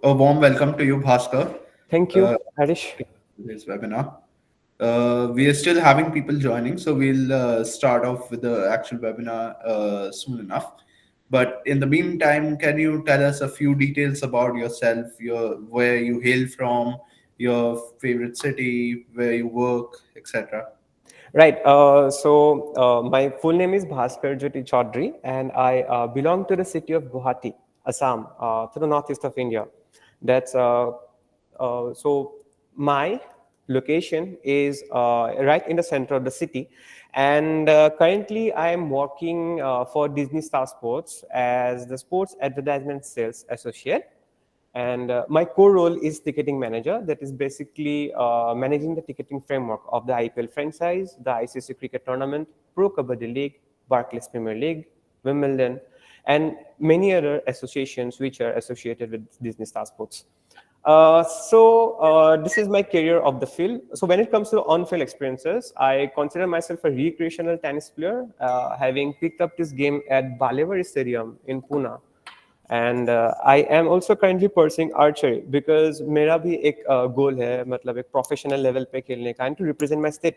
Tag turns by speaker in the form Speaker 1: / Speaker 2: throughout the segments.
Speaker 1: A warm welcome to you, Bhaskar,
Speaker 2: Thank you, Harish.
Speaker 1: to this webinar. We are still having people joining, so we'll start off with the actual webinar soon enough. But in the meantime, can you tell us a few details about yourself, where you hail from, your favorite city, where you work, etc.?
Speaker 2: Right. My full name is Bhaskar Jyoti Chaudhary, and I belong to the city of Guwahati, Assam, to the northeast of India. That's so my location is right in the center of the city, and currently I am working for Disney Star Sports as the sports advertisement sales associate. And my core role is ticketing manager. That is basically managing the ticketing framework of the IPL franchise, the ICC cricket tournament, Pro Kabaddi League, Barclays Premier League, Wimbledon, and many other associations which are associated with Disney Star Sports. This is my career of the field. So when it comes to on-field experiences, I consider myself a recreational tennis player, having picked up this game at Balevar Stadium in Pune. And I am also currently pursuing archery because मेरा भी एक गोल है, मतलब एक professional level पे खेलने का, and to represent my state.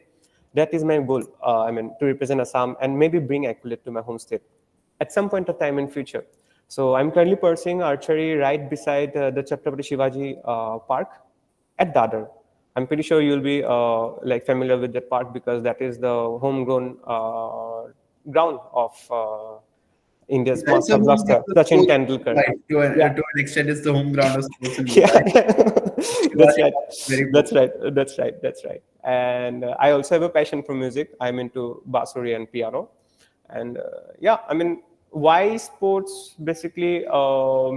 Speaker 2: That is my goal. I mean, to represent Assam and maybe bring accolade to my home state at some point of time in future. So I'm currently pursuing archery right beside the Chhatrapati Shivaji Park at Dadar. I'm pretty sure you'll be like familiar with that park because that is the homegrown ground of India's
Speaker 1: Yeah, it's a
Speaker 2: master
Speaker 1: home
Speaker 2: blaster,
Speaker 1: ground of
Speaker 2: Sachin
Speaker 1: sports,
Speaker 2: Tendulkar.
Speaker 1: right?
Speaker 2: Yeah,
Speaker 1: To an extent, it's the home ground of sports in
Speaker 2: yeah,
Speaker 1: Mumbai.
Speaker 2: that's
Speaker 1: Shivaji
Speaker 2: right.
Speaker 1: Park is very
Speaker 2: That's
Speaker 1: popular.
Speaker 2: right. That's right. That's right. And I also have a passion for music. I'm into basuri and piano. And yeah, I mean, why sports basically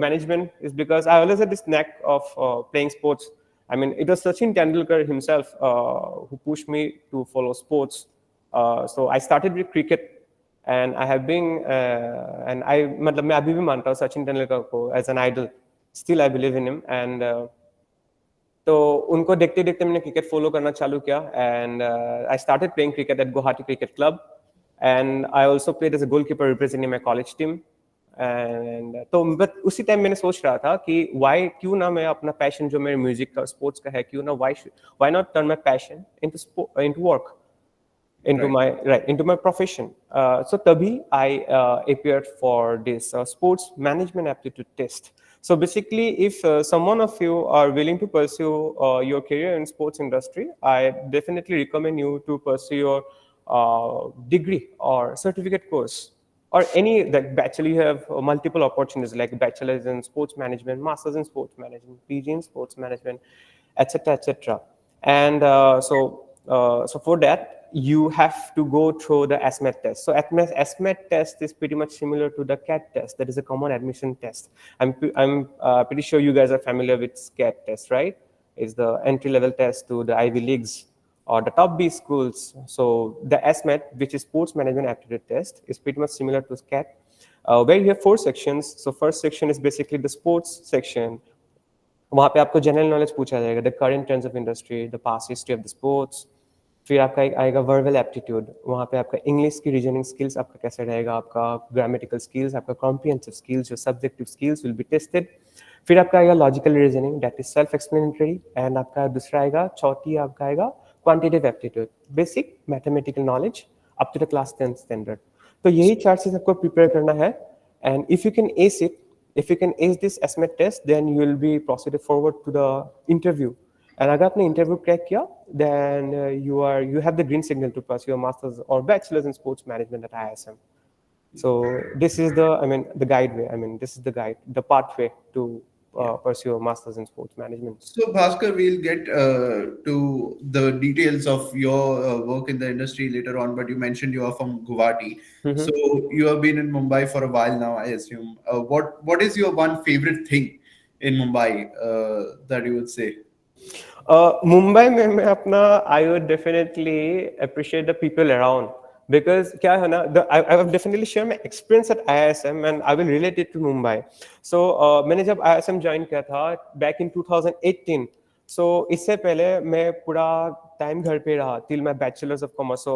Speaker 2: management is because I always had this knack of playing sports. I mean, it was Sachin Tendulkar himself who pushed me to follow sports. So I started with cricket and I have been and I मतलब मैं अभी भी मानता हूँ सचिन तेंदुलकर को as an idol. Still I believe in him. And तो उनको देखते देखते मैंने क्रिकेट फॉलो करना चालू किया and I started playing cricket at Guwahati cricket club and I also played as a goalkeeper representing my college team. And तो but उसी टाइम मैंने सोच रहा था कि वाई क्यों ना मैं अपना पैशन जो मेरे म्यूजिक का स्पोर्ट्स का है क्यों ना why not turn my passion into work into
Speaker 1: Right.
Speaker 2: my into my profession. So tabhi I appeared for this sports management aptitude test. So basically, if someone of you are willing to pursue your career in sports industry, I definitely recommend you to pursue your degree or certificate course or any like bachelor. You have multiple opportunities like bachelor's in sports management, master's in sports management, PG in sports management, etc., etc. And so for that you have to go through the SMAT test. So SMAT test is pretty much similar to the CAT test. That is a common admission test. I'm pretty sure you guys are familiar with CAT test, right? It's the entry level test to the Ivy Leagues or the top B schools. So the SMAT, which is Sports Management Aptitude Test, is pretty much similar to CAT, where you have 4 sections. So first section is basically the sports section. वहाँ पे आपको general knowledge पूछा जाएगा, the current trends of industry, the past history of the sports. फिर आपका एक आएगा verbal aptitude. वहाँ पे आपका इंग्लिश की रीजनिंग स्किल्स आपका कैसे रहेगा, आपका ग्रामेटिकल स्किल्स, आपका कॉम्प्रिहेंसिव स्किल्स, जो subjective skills will be tested. फिर आपका आएगा logical reasoning, that is self explanatory. And आपका दूसरा आएगा, चौथी आपका आएगा quantitative aptitude, basic mathematical knowledge up to the class 10 standard. तो यही 4 चीज आपको प्रिपेयर करना है. And if you can ace it, if you can ace this SMAT test, then you will be proceeded forward to the interview. And अगर आपने interview crack किया, then you have the green signal to pursue your masters or bachelors in sports management at ISM. So this is the guide way. I mean, this is the guide, the pathway to pursue a masters in sports management.
Speaker 1: So, Bhaskar, we'll get to the details of your work in the industry later on, but you mentioned you are from Guwahati. So, you have been in Mumbai for a while now, I assume. What is your one favorite thing in Mumbai that you would say?
Speaker 2: Mumbai में मैं अपना I would definitely appreciate the people around because क्या है ना, I will definitely share my experience at IISM and I will relate it to Mumbai. So मैंने जब IISM join किया था बैक इन 2018. सो इससे पहले मैं पूरा टाइम घर पे रहा till my bachelor's of commerce. So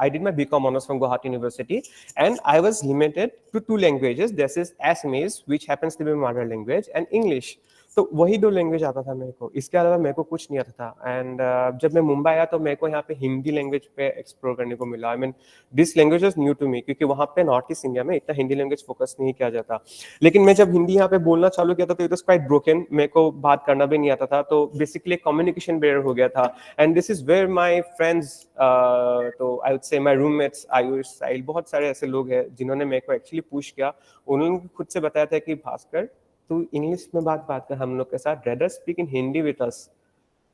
Speaker 2: I did my BCom honors from Guwahati University, and I was limited to 2 languages. This is Assamese, which happens to be my mother language, and English. तो वही 2 language आता था मेरे को, इसके अलावा मेरे को कुछ नहीं आता था। एंड जब मैं मुंबई आया तो मेरे को यहाँ पे हिंदी लैंग्वेज पे एक्सप्लोर करने को मिला। I mean this language was new to me, क्योंकि वहाँ पे नॉर्थ ईस्ट इंडिया में इतना हिंदी लैंग्वेज फोकस नहीं किया जाता। लेकिन मैं जब हिंदी यहाँ पे बोलना चालू किया था तो इट वाज क्वाइट ब्रोकन, मेरे को बात करना भी नहीं आता था, तो बेसिकली कम्युनिकेशन बैरियर हो गया था। And this is where my friends, तो I would say my roommates Ayush, Sahil, बहुत सारे ऐसे लोग हैं जिन्होंने मेरे को एक्चुअली पुश किया। उन्होंने खुद से बताया था कि भास्कर तू इंग्लिश में बात कर हम लोग के साथ, rather speak in Hindi with us.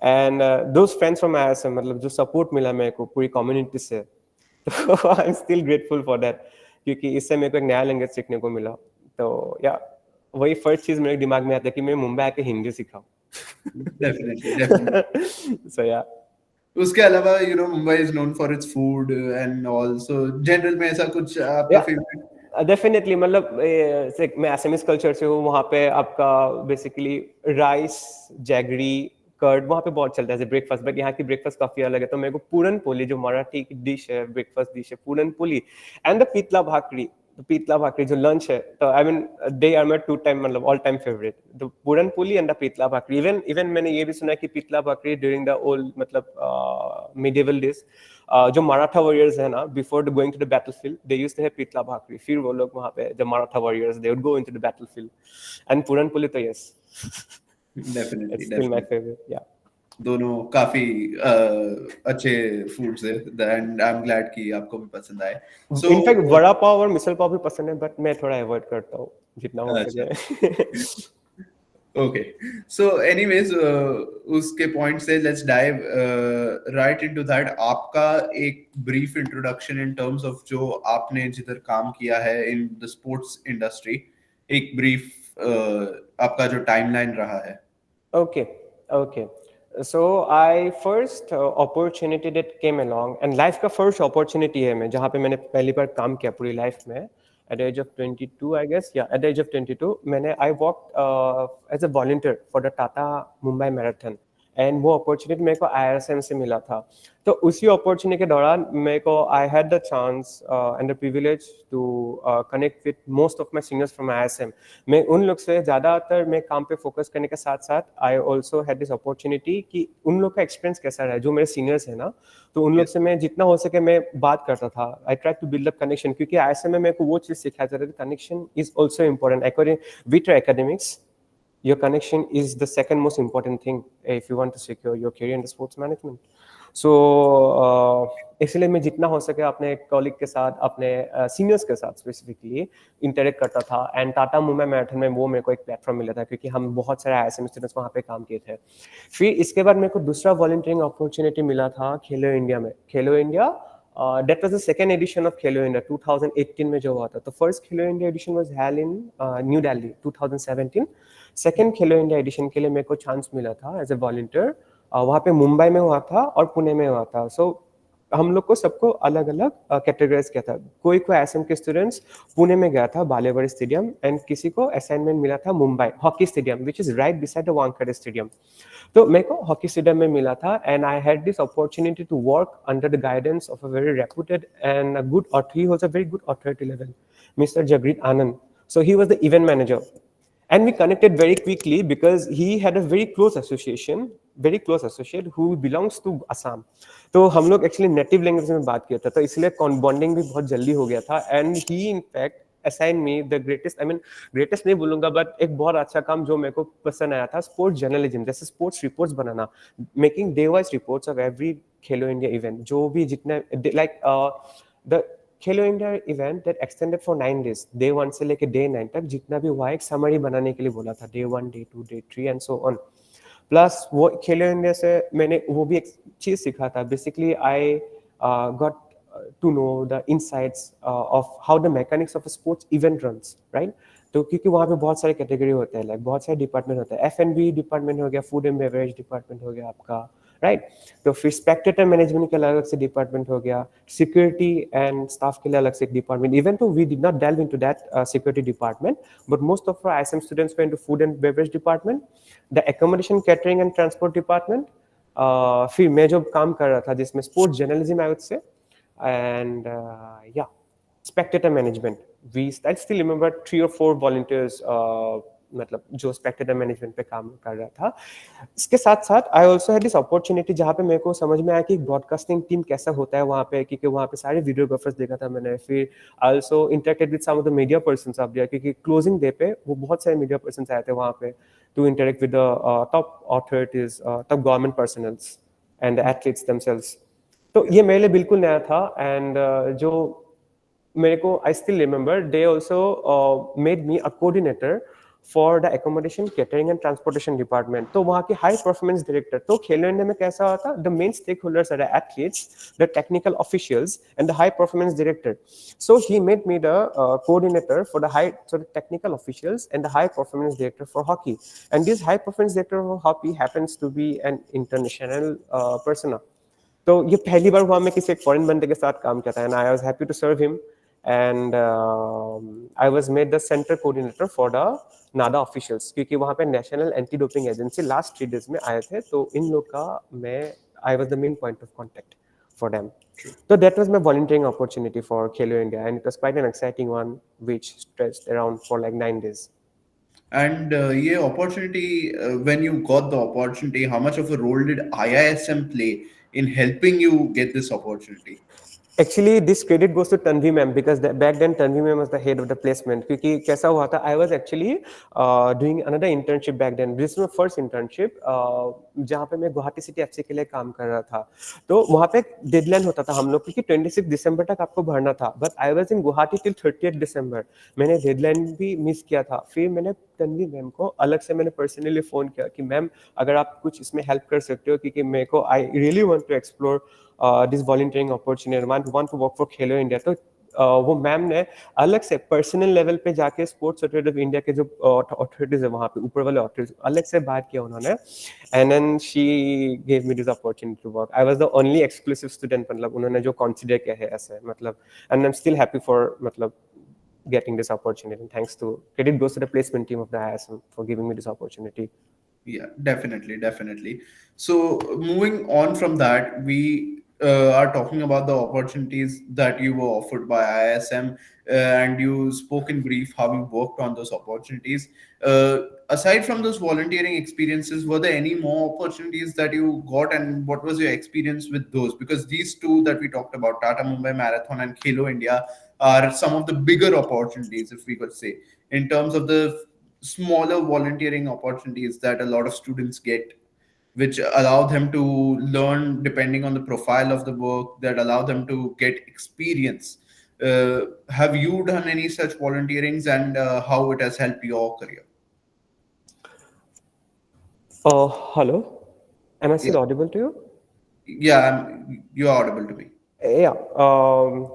Speaker 2: And those friends from ISM, मतलब जो सपोर्ट मिला मेरे को पूरी कम्युनिटी से, तो I am still grateful for that, क्योंकि इससे मेरे को एक नया लैंग्वेज सीखने को मिला। तो या वही फर्स्ट चीज मेरे दिमाग में आता है कि मैं मुंबई आके हिंदी सीखा।
Speaker 1: Definitely, definitely.
Speaker 2: सो या
Speaker 1: उसके अलावा Mumbai is known for its food and also general में ऐसा कुछ आपका फेवरेट?
Speaker 2: डेफिनेटली, मतलब मैं एसएमएस कल्चर से हूँ, वहाँ पे आपका बेसिकली राइस, जैगरी, कर्ड वहाँ पे बहुत चलता है ब्रेकफास्ट, बट यहाँ की ब्रेकफास्ट काफी अलग है। तो मेरे को पूरन पोली, जो मराठी की डिश है, ब्रेकफास्ट डिश है पूरन पोली, एंड द पीतला भाकरी जो लंच है, तो I mean they are my 2 time, मतलब all time favourite, the puran poli and the pitla bhakri. Even even मैंने ये भी सुना है कि pitla bhakri during the old, मतलब मिडिवल डेज, जो मराठा वॉरियर्स है ना, before going to the battlefield they used to have pitla bhakri. फिर वो लोग वहाँ पे, जब Maratha warriors, they would go into the battlefield, and puran poli, तो yes,
Speaker 1: definitely,
Speaker 2: it's still my
Speaker 1: definitely.
Speaker 2: Favourite, या।
Speaker 1: दोनों काफी अच्छे फूड्स है एंड आई एम ग्लैड कि आपको भी पसंद आए। सो
Speaker 2: इनफैक्ट वड़ा पाव और मिसल पाव भी पसंद है, बट मैं थोड़ा अवॉइड करता हूँ जितना हो
Speaker 1: अच्छा,
Speaker 2: सके।
Speaker 1: ओके। सो एनीवेज, उसके पॉइंट से let's dive right into that. आपका एक brief introduction in terms of जो आपने जिधर काम किया है इन द स्पोर्ट्स इंडस्ट्री, एक ब्रीफ आपका जो टाइमलाइन रहा है।
Speaker 2: Okay, okay. So I first opportunity that came along, and life का first opportunity है मैं, जहाँ पे मैंने पहली बार काम किया पूरी लाइफ में, at the age of 22 I guess, yeah, at the age of 22 मैंने I worked as a volunteer for the Tata Mumbai Marathon, and वो अपॉर्चुनिटी मेरे को आईआरएसएम से मिला था। तो उसी अपॉर्चुनिटी के दौरान मेरे को I had the chance and the privilege to connect with most of my seniors from ISM. मैं उन लोग से ज़्यादातर मैं काम पे फोकस करने के साथ साथ I also had this opportunity कि उन लोग का एक्सपीरियंस कैसा रहा है, जो मेरे सीनियर्स है ना, तो उन लोग से मैं जितना हो सके मैं बात करता था। I try to build up connection, क्योंकि आईएसएम में मेरे को वो चीज़ सिखाया जाता है, connection is also important according with your academics. Your connection is the second most important thing if you want to secure your career in the sports management. So इसलिए मैं जितना हो सके अपने कॉलिग के साथ, अपने सीनियर्स के साथ स्पेसिफिकली इंटरेक्ट करता था। एंड टाटा मुंबई मैराथन में वो मेरे को एक प्लेटफॉर्म मिला था, क्योंकि हम बहुत सारे आईएसएम स्टूडेंट्स वहाँ पे काम किए थे। फिर इसके बाद मेरे को दूसरा वॉलंटियरिंग अपॉर्चुनिटी मिला था खेलो इंडिया में। खेलो India, that was the second edition of Khelo India 2018 में जो हुआ था। तो first Khelo India edition was held in New Delhi 2017। Second Khelo India edition के लिए मेरे को चांस मिला था एज ए वॉलंटियर, वहाँ पे मुंबई में हुआ था और पुणे में हुआ था। सो हम लोग को सबको अलग अलग कैटेगराइज किया था। कोई कोई एसएम के स्टूडेंट्स पुणे में गया था बालेवाड़ी स्टेडियम, एंड किसी को असाइनमेंट मिला था Mumbai hockey stadium which is right beside the Wankhede stadium. तो मेरे को हॉकी स्टेडियम में मिला था, and I had this opportunity to work under the guidance of a very reputed and a good he was a very good authority level, mister Jagreet Anand. So he was the event manager, and we connected very quickly because he had a very close associate who belongs to Assam. तो हम लोग actually native language में बात किया था, तो इसलिए bonding भी बहुत जल्दी हो गया था। And he in fact assign me the greatest, I mean greatest नहीं बोलूंगा, बट एक बहुत अच्छा काम जो मेरे को पसंद आया था, स्पोर्ट्स जर्नलिज्म, जैसे sports reports banana, making day wise reports of every Khelo India event, जो भी जितने like the Khelo India event that extended for 9 days, day 1 से लेके डे 9 तक जितना भी हुआ एक समरी बनाने के लिए बोला था, day 1, day 2, day 3 and so on. Plus वो खेलो इंडिया से मैंने वो भी एक चीज सीखा था। Basically I got to know the insights of how the mechanics of a sports event runs, right. तो क्योंकि वहाँ पे बहुत सारे कैटेगरी होते हैं, लाइक बहुत सारे डिपार्टमेंट होते हैं, एफ&बी डिपार्टमेंट हो गया, फूड एंड बेवरेज डिपार्टमेंट हो गया आपका, राइट। तो फिर स्पेक्टेटर मैनेजमेंट के अलग से डिपार्टमेंट हो गया, सिक्योरिटी एंड स्टाफ के लिए अलग से एक department. Even though we did not delve into that security department, but most of our ISM students went to food and beverage department, the accommodation catering and transport department. फिर मैं जो काम कर रहा था जिसमें sports journalism I would say, and या spectator management. I still remember 3 or 4 volunteers मतलब जो स्पेक्टेटर मैनेजमेंट पे काम कर रहा था। इसके साथ साथ I also had this opportunity जहाँ पे मेरे को समझ में आया कि ब्रॉडकास्टिंग टीम कैसा होता है वहाँ पे, क्योंकि वहाँ पे सारे वीडियोग्राफर्स देखा था मैंने। फिर I also interacted with some of the media persons of दिया, क्योंकि क्लोजिंग डे पे वो बहुत सारे मीडिया पर्सन्स आए थे वहाँ पे to interact with the top authorities, top government personnels and the athletes themselves. तो ये मेरे लिए बिल्कुल नया था। एंड जो मेरे को आई still remember they also made me a coordinator for the accommodation catering and transportation department. तो वहाँ के हाई परफॉर्मेंस डायरेक्टर, तो खेलो इंडिया में कैसा होता, the main stakeholders are the athletes, the technical officials and the high performance director. So he made me the coordinator for the technical officials and the high performance director for hockey. And this high performance director for hockey happens to be an international persona. तो ये पहली बार हुआ मैं किसी एक foreign बंदे के साथ काम करता है, and I was happy to serve him. And I was made the center coordinator for the Nada officials, क्योंकि वहाँ पे national anti doping agency last 3 days में आए थे, तो इन लोग का मैं आई was the main point of contact for them. So that was my volunteering opportunity for Khelo India, and it was quite an exciting one, which stretched around for like 9 days.
Speaker 1: And yeah, opportunity, when you got the opportunity, how much of a role did IISM play in helping you get this opportunity?
Speaker 2: Actually, this credit goes to Tanvi ma'am, because back then Tanvi ma'am was the head of the placement. क्योंकि कैसा हुआ था, I was actually doing another internship back then. This was my first internship, जहाँ पे मैं Guwahati city FC के लिए काम कर रहा था। तो वहाँ पे डेडलाइन होता था हम लोग, क्योंकि 26 दिसंबर तक आपको भरना था, but I was in Guwahati till 30 दिसंबर। मैंने डेडलाइन भी मिस किया था। फिर मैंने तन्वी मैम को अलग से मैंने पर्सनली फ़ोन किया कि मैम अगर आप कुछ इसमें हेल्प कर सकते हो, क्योंकि मेरे को I really want to explore this volunteering opportunity, want to work for Khelo India. तो वो मैम ने अलग से पर्सनल लेवल पे जाके स्पोर्ट्स अथॉरिटी ऑफ इंडिया के जो अथॉरिटीज है वहाँ पे ऊपर वाले अथॉरिटीज अलग से बात किया उन्होंने, and then she gave me this opportunity to work. I was the only exclusive student, मतलब उन्होंने जो कंसीडर किया है ऐसे, मतलब and I am still happy for मतलब getting this opportunity. Thanks to credit goes to the placement team of the ISM for giving me this opportunity.
Speaker 1: Yeah, definitely, definitely. So moving on from that, we are talking about the opportunities that you were offered by ISM, and you spoke in brief how you worked on those opportunities. Aside from those volunteering experiences, were there any more opportunities that you got, and what was your experience with those? Because these two that we talked about, Tata Mumbai Marathon and Khelo India, are some of the bigger opportunities, if we could say, in terms of the smaller volunteering opportunities that a lot of students get, which allow them to learn depending on the profile of the work, that allow them to get experience. Have you done any such volunteerings, and how it has helped your career?
Speaker 2: Hello, am I still
Speaker 1: Yeah,
Speaker 2: audible to you?
Speaker 1: yeah, you're audible to me.
Speaker 2: Yeah.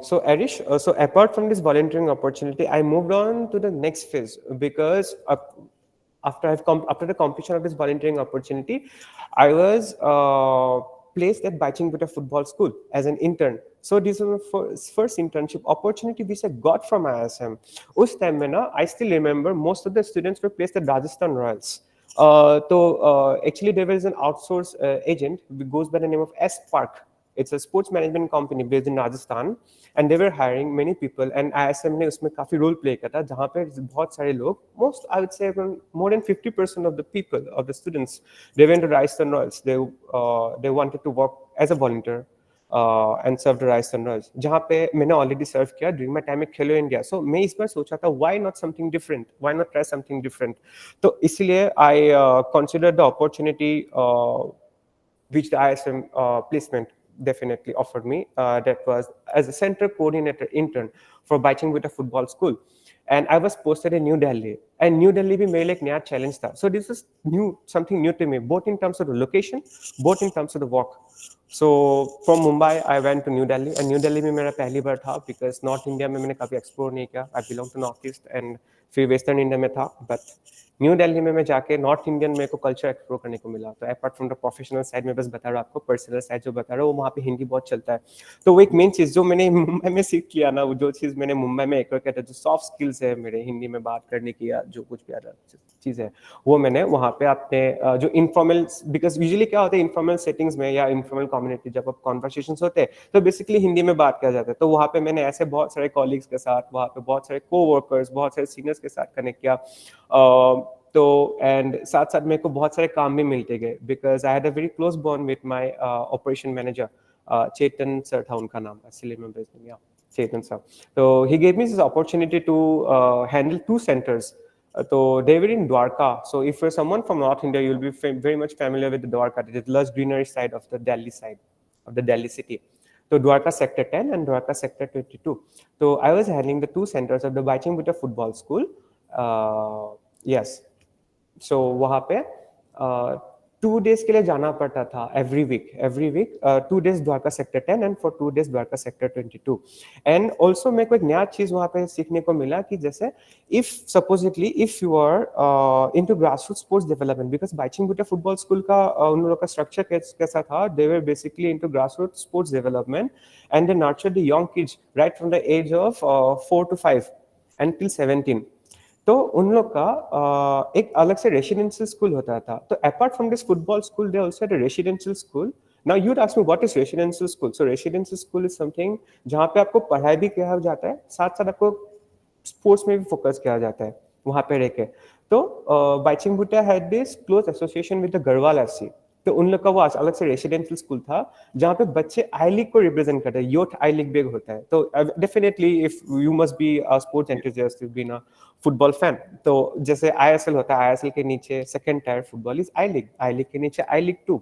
Speaker 2: So Arish, so apart from this volunteering opportunity, I moved on to the next phase, because after the completion of this volunteering opportunity, I was placed at Baiching Butta Football School as an intern. So this was my first internship opportunity which I got from ISM. Us time mein na, I still remember most of the students were placed at Rajasthan Royals. Actually there was an outsource agent who goes by the name of S Park. It's a sports management company based in Rajasthan, and they were hiring many people, and ISM ने उसमें काफी role play किया था, जहाँ पे बहुत सारे लोग, most I would say more than 50% of the people, of the students, they went to Rajasthan Royals. They wanted to work as a volunteer and serve the Rajasthan Royals, जहाँ पे मैंने already serve किया during my time at Khelo India. So मैं इस बार सोचा था why not something different, why not try something different. तो इसलिए I considered the opportunity which the ISM placement definitely offered me. That was as a center coordinator intern for Baiching Butta Football School. And I was posted in New Delhi. And New Delhi भी मेरे लिए एक नया challenge था. So this is something new to me, both in terms of the location, both in terms of the work. So from Mumbai, I went to New Delhi. And New Delhi में मेरा पहली बार था, because North India में मैंने कभी explore नहीं किया. I belong to North East, and फिर Western India में था. But न्यू दिल्ली में मैं जाके नॉर्थ इंडियन मेरे को कल्चर एक्सप्लोर करने को मिला। तो apart from the professional side में बस बता रहा हूँ आपको, पर्सनल साइड जो बता रहा हूँ, वहाँ पे हिंदी बहुत चलता है। तो वो एक मेन चीज़ जो मैंने मुंबई में सीख किया ना, वो जो चीज़ मैंने मुंबई में एक कहता है जो सॉफ्ट स्किल्स है मेरे हिंदी में बात करने की, या जो कुछ भी अलग चीज़ है, वो मैंने वहाँ पे अपने जो इनफॉर्मल, बिकॉज यूजुअली क्या होता है इनफॉर्मल सेटिंग्स में या इनफॉर्मल कम्युनिटी जब आप कॉन्वर्सेशन होते हैं तो बेसिकली हिंदी में बात किया जाता है। तो वहाँ पे मैंने ऐसे बहुत सारे कॉलीग्स के साथ, वहाँ पे बहुत सारे को वर्कर्स, बहुत सारे सीनियर्स के साथ कनेक्ट किया। तो एंड साथ साथ मेरे को बहुत सारे काम भी मिलते गए because I had a very close bond with my operation manager Chetan sir था उनका नाम actually remember his name, yeah, Chetan sir. So he gave me this opportunity to handle two centers. So they were in Dwarka. So if you're someone from North India, you'll be very much familiar with the Dwarka, the lush greenery side of the Delhi side of the Delhi city. So Dwarka Sector 10 and Dwarka Sector 22. So I was handling the two centers of the Baiching Butta Football School. Yes. सो वहाँ पे 2 days के लिए जाना पड़ता था every week 2 days Dwarka sector 10 and for 2 days Dwarka sector 22 and also मेरे को एक नया चीज वहाँ पे सीखने को मिला कि जैसे if supposedly if you are into grassroot sports development because Bhaichung Bhutia football school का उन लोगों का स्ट्रक्चर कैसा था they were basically into grassroot sports development and they nurture the young kids right from the age of 4 to 5 and till 17 तो उन लोग का एक अलग से रेसिडेंशियल स्कूल होता था तो apart from this football school they also had a residential school now you ask me what is residential school so residential school is something जहाँ पे आपको पढ़ाई भी किया जाता है साथ साथ आपको स्पोर्ट्स में भी फोकस किया जाता है वहाँ पे रह के तो Bhaichung Bhutia had this close association with the Garhwal FC तो उन लोग का वो अलग से रेसिडेंशियल स्कूल था जहाँ पे बच्चे आई लीग को रिप्रेजेंट करते हैं यूथ आई लीग बिग होता है तो definitely if you must be a sports enthusiast been a football fan तो जैसे आईएसएल होता है आईएसएल के नीचे second tier football is I league के नीचे आई लीग 2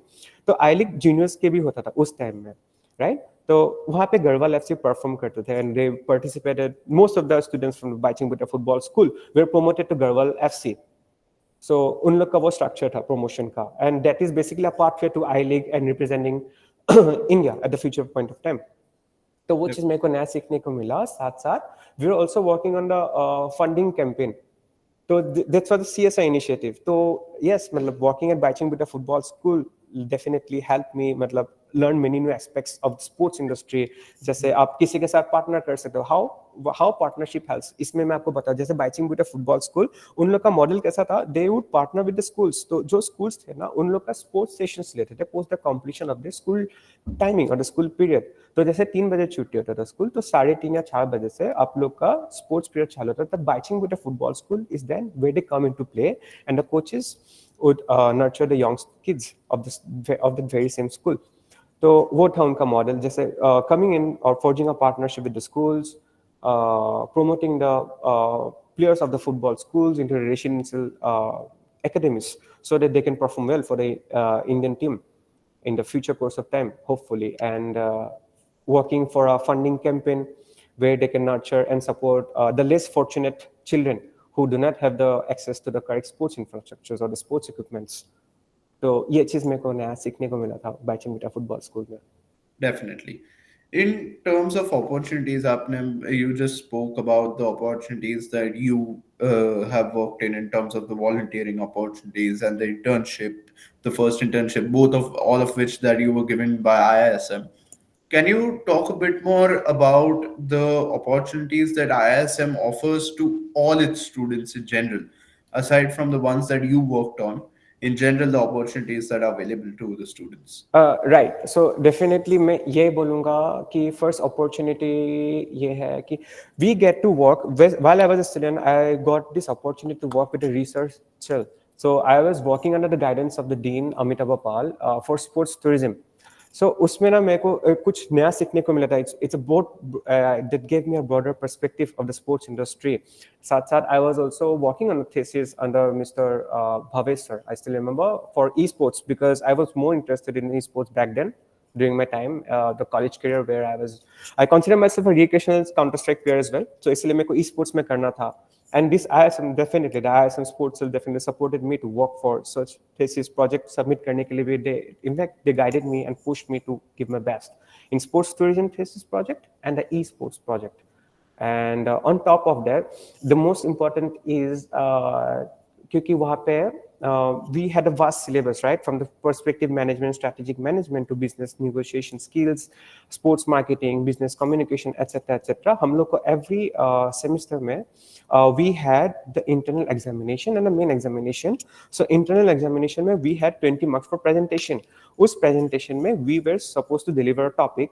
Speaker 2: तो आई लीग जूनियर्स के भी होता था उस टाइम में राइट तो वहाँ पे गढ़वाल एफसी परफॉर्म करते थे and they participated most of the students from Bhaichung Bhutia football school were promoted to Garhwal FC so उन लोग का वो स्ट्रक्चर था प्रमोशन का and that is basically a pathway to I league and representing India at the future point of time तो वो चीज मेरे को नया सीखने को मिला साथ साथ we are also working on the funding campaign तो that's for the CSI initiative तो यस मतलब working at Bhaichung Bhutia football school definitely help me मतलब learn many new aspects of the sports industry जैसे आप किसी के साथ पार्टनर कर सकते हो हाउ पार्टनरशिप हेल्प्स इसमें मैं आपको बता जैसे बाइचिंग बुटा फुटबॉल स्कूल उन लोग का मॉडल कैसा था they would partner with the schools तो जो स्कूल्स थे ना उन लोग का स्पोर्ट्स सेशंस लेते थे post the completion of the school timing और द स्कूल पीरियड तो जैसे 3 बजे छुट्टी होता था स्कूल तो 3:30 या 4 बजे से आप लोग का स्पोर्ट्स पीरियड चालू होता था Bhaichung Bhutia football school is then where they come into play and the coaches would nurture the young kids of the very same school. तो वो था उनका मॉडल जैसे coming in or forging a partnership with the schools, promoting the players of the football schools into residential academies so that they can perform well for the Indian team in the future course of time, hopefully, and working for a funding campaign where they can nurture and support the less fortunate children who do not have the access to the correct sports infrastructures or the sports equipments. तो ये चीज मेरे को नया सीखने को मिला था बाइचिंग बुटा फुटबॉल स्कूल में
Speaker 1: Definitely. In terms of opportunities, you just spoke about the opportunities that you have worked in terms of the volunteering opportunities and the internship, the first internship, all of which that you were given by IISM. Can you talk a bit more about the opportunities that IISM offers to all its students in general, aside from the ones that you worked on? In general, the opportunities that are available to the students.
Speaker 2: Right so definitely मैं ये बोलूँगा कि first opportunity ये है कि we get to work while I was a student I got this opportunity to work with a researcher so I was working under the guidance of the dean Amitabh Pal for sports tourism so उसमें ना मेरे को कुछ नया सीखने को मिला था it's a board that gave me a broader perspective of the sports industry साथ साथ I was also working on a thesis under Mr. Bhavesh sir I still remember for esports because I was more interested in esports back then during my time the college career where I consider myself a recreational Counter-Strike player as well so इसलिए मेरे को esports में करना था and this IISM definitely the IISM sports cell definitely supported me to work for such thesis project submit करने के लिए भी in fact they guided me and pushed me to give my best in sports tourism thesis project and the esports project and on top of that the most important is क्योंकि वहाँ पे we had a vast syllabus, right? From the perspective management, strategic management to business negotiation skills, sports marketing, business communication, etc. etc. हम लोग को every semester में we had the internal examination and the main examination. So internal examination में we had 20 marks for presentation. उस presentation में we were supposed to deliver a topic